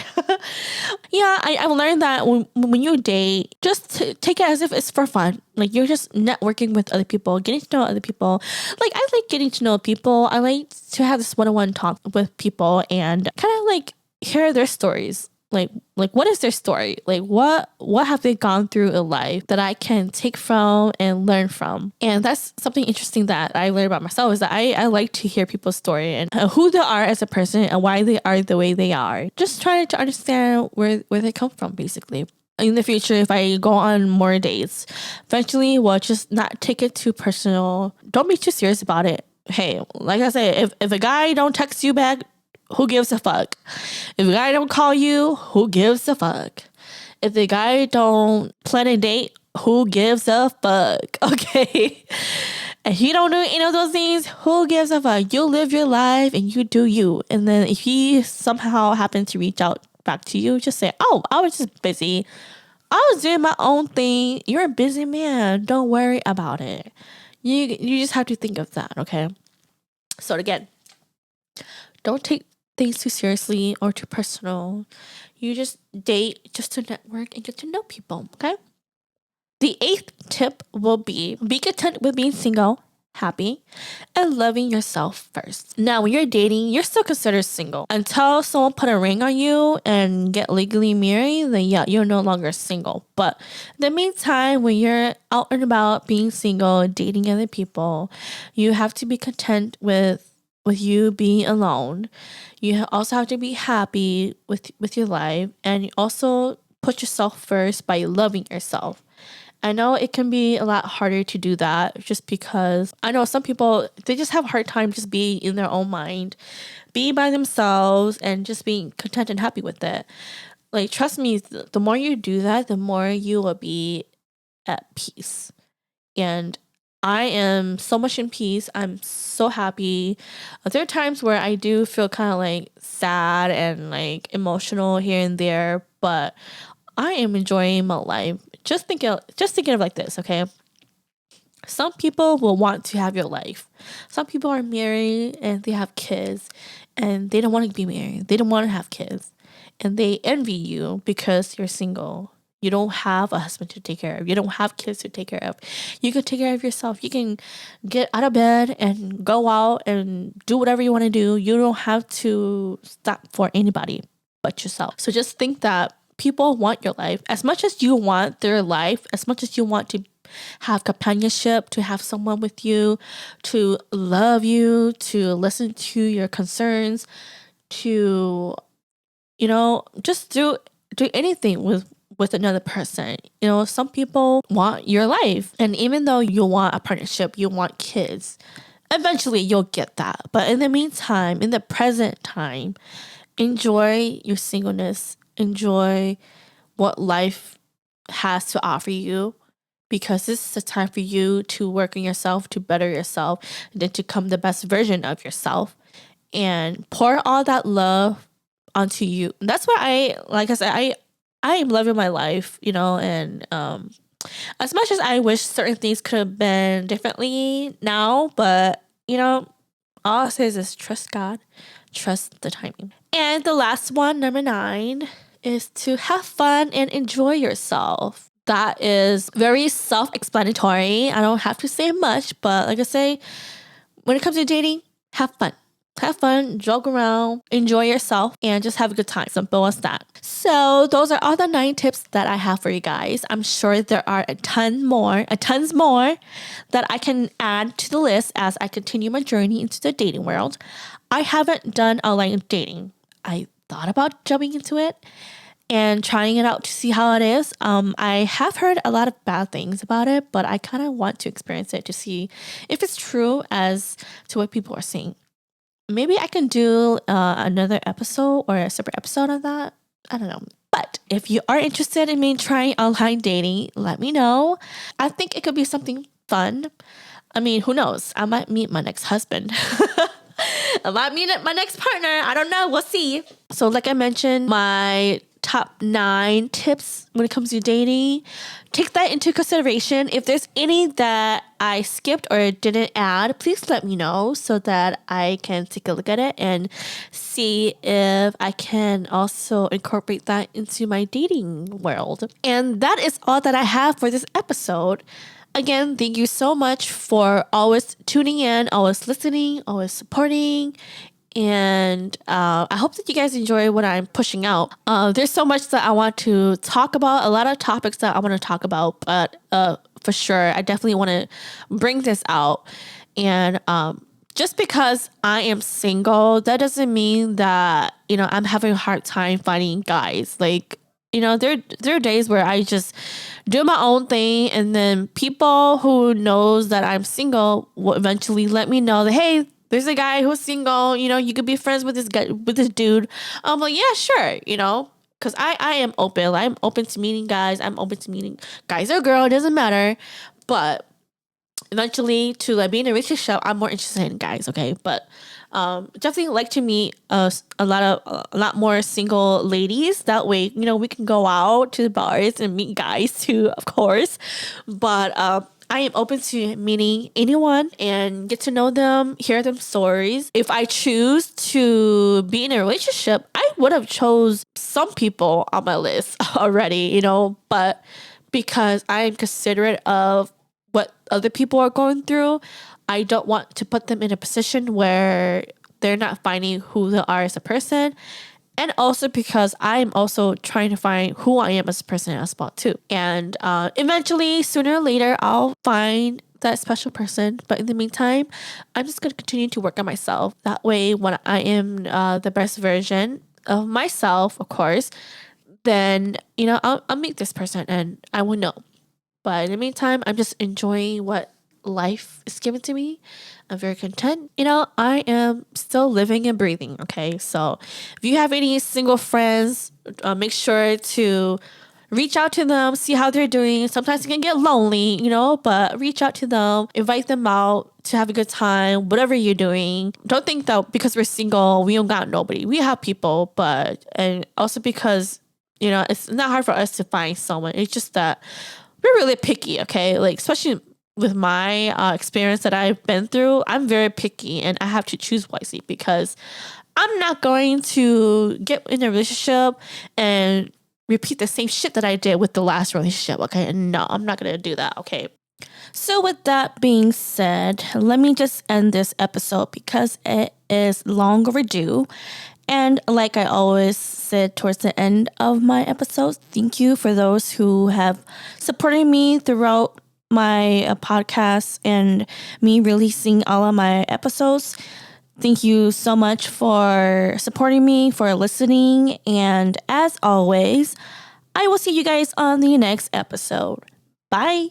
I've learned that when you date, just take it as if it's for fun. Like, you're just networking with other people, getting to know other people. Like, I like getting to know people. I like to have this one-on-one talk with people and kind of like hear their stories. Like what is their story? Like what have they gone through in life that I can take from and learn from? And that's something interesting that I learned about myself, is that I like to hear people's story and who they are as a person and why they are the way they are. Just trying to understand where they come from, basically. In the future, if I go on more dates, eventually we'll just not take it too personal. Don't be too serious about it. Hey, like I said, if a guy don't text you back, who gives a fuck? If a guy don't call you, who gives a fuck? If the guy don't plan a date, who gives a fuck? Okay? If you don't do any of those things, who gives a fuck? You live your life and you do you. And then if he somehow happens to reach out back to you, just say, oh, I was just busy. I was doing my own thing. You're a busy man. Don't worry about it. You just have to think of that, okay? So again, don't take things too seriously or too personal. You just date just to network and get to know people, okay? The 8th tip will be content with being single, happy, and loving yourself first. Now, when you're dating, you're still considered single. Until someone put a ring on you and get legally married, then yeah, you're no longer single. But in the meantime, when you're out and about being single, dating other people, you have to be content with you being alone. You also have to be happy with your life, and you also put yourself first by loving yourself. I know it can be a lot harder to do that just because I know some people, they just have a hard time just being in their own mind, being by themselves and just being content and happy with it. Like, trust me, the more you do that, the more you will be at peace. And I am so much in peace. I'm so happy. There are times where I do feel kind of like sad and like emotional here and there, but I am enjoying my life. Just think of it like this, okay? Some people will want to have your life. Some people are married and they have kids and they don't want to be married. They don't want to have kids. And they envy you because you're single. You don't have a husband to take care of. You don't have kids to take care of. You can take care of yourself. You can get out of bed and go out and do whatever you want to do. You don't have to stop for anybody but yourself. So just think that people want your life. As much as you want their life, as much as you want to have companionship, to have someone with you, to love you, to listen to your concerns, to, just do anything with another person. Some people want your life. And even though you want a partnership, you want kids, eventually you'll get that. But in the meantime, in the present time, enjoy your singleness. Enjoy what life has to offer you, because this is the time for you to work on yourself, to better yourself, and then to become the best version of yourself and pour all that love onto you. And that's why I am loving my life, and as much as I wish certain things could have been differently now, but all I'll say is trust God, trust the timing. And the last one, number 9, is to have fun and enjoy yourself. That is very self-explanatory. I don't have to say much, but like I say, when it comes to dating, have fun. Have fun, joke around, enjoy yourself, and just have a good time. Simple as that. So those are all the 9 tips that I have for you guys. I'm sure there are tons more that I can add to the list as I continue my journey into the dating world. I haven't done online dating. I thought about jumping into it and trying it out to see how it is. I have heard a lot of bad things about it, but I kind of want to experience it to see if it's true as to what people are saying. Maybe I can do another episode or a separate episode of that. I don't know. But if you are interested in me trying online dating, let me know. I think it could be something fun. I mean, who knows? I might meet my next husband. I might meet my next partner. I don't know. We'll see. So like I mentioned, my top 9 tips when it comes to dating, take that into consideration. If there's any that I skipped or didn't add, please let me know so that I can take a look at it and see if I can also incorporate that into my dating world. And that is all that I have for this episode. Again, thank you so much for always tuning in, always listening, always supporting. And I hope that you guys enjoy what I'm pushing out. There's so much that I want to talk about, a lot of topics that I want to talk about, but for sure, I definitely want to bring this out. And just because I am single, that doesn't mean that, I'm having a hard time finding guys. Like, there are days where I just do my own thing, and then people who knows that I'm single will eventually let me know that, hey, there's a guy who's single, you could be friends with this guy, with this dude. I'm like, yeah, sure, because I am open. I'm open to meeting guys. I'm open to meeting guys or girl. It doesn't matter. But eventually, to be in a relationship, I'm more interested in guys. Okay, but definitely like to meet a lot more single ladies. That way, we can go out to the bars and meet guys too, of course. But I am open to meeting anyone and get to know them, hear them stories. If I choose to be in a relationship, I would have chose some people on my list already, but because I am considerate of what other people are going through, I don't want to put them in a position where they're not finding who they are as a person. And also because I'm also trying to find who I am as a person as well too. And eventually, sooner or later, I'll find that special person. But in the meantime, I'm just going to continue to work on myself. That way, when I am the best version of myself, of course, then, I'll meet this person and I will know. But in the meantime, I'm just enjoying what life is given to me. I'm very content. I am still living and breathing. Okay. So if you have any single friends, make sure to reach out to them, see how they're doing. Sometimes it can get lonely, but reach out to them, invite them out to have a good time, whatever you're doing. Don't think that because we're single, we don't got nobody. We have people, and also because, it's not hard for us to find someone. It's just that we're really picky. Okay. Like, especially with my experience that I've been through, I'm very picky and I have to choose wisely because I'm not going to get in a relationship and repeat the same shit that I did with the last relationship. Okay. And no, I'm not going to do that. Okay. So with that being said, let me just end this episode because it is long overdue. And like I always said towards the end of my episodes, thank you for those who have supported me throughout my podcast and me releasing all of my episodes. Thank you so much for supporting me, for listening. And as always, I will see you guys on the next episode. Bye.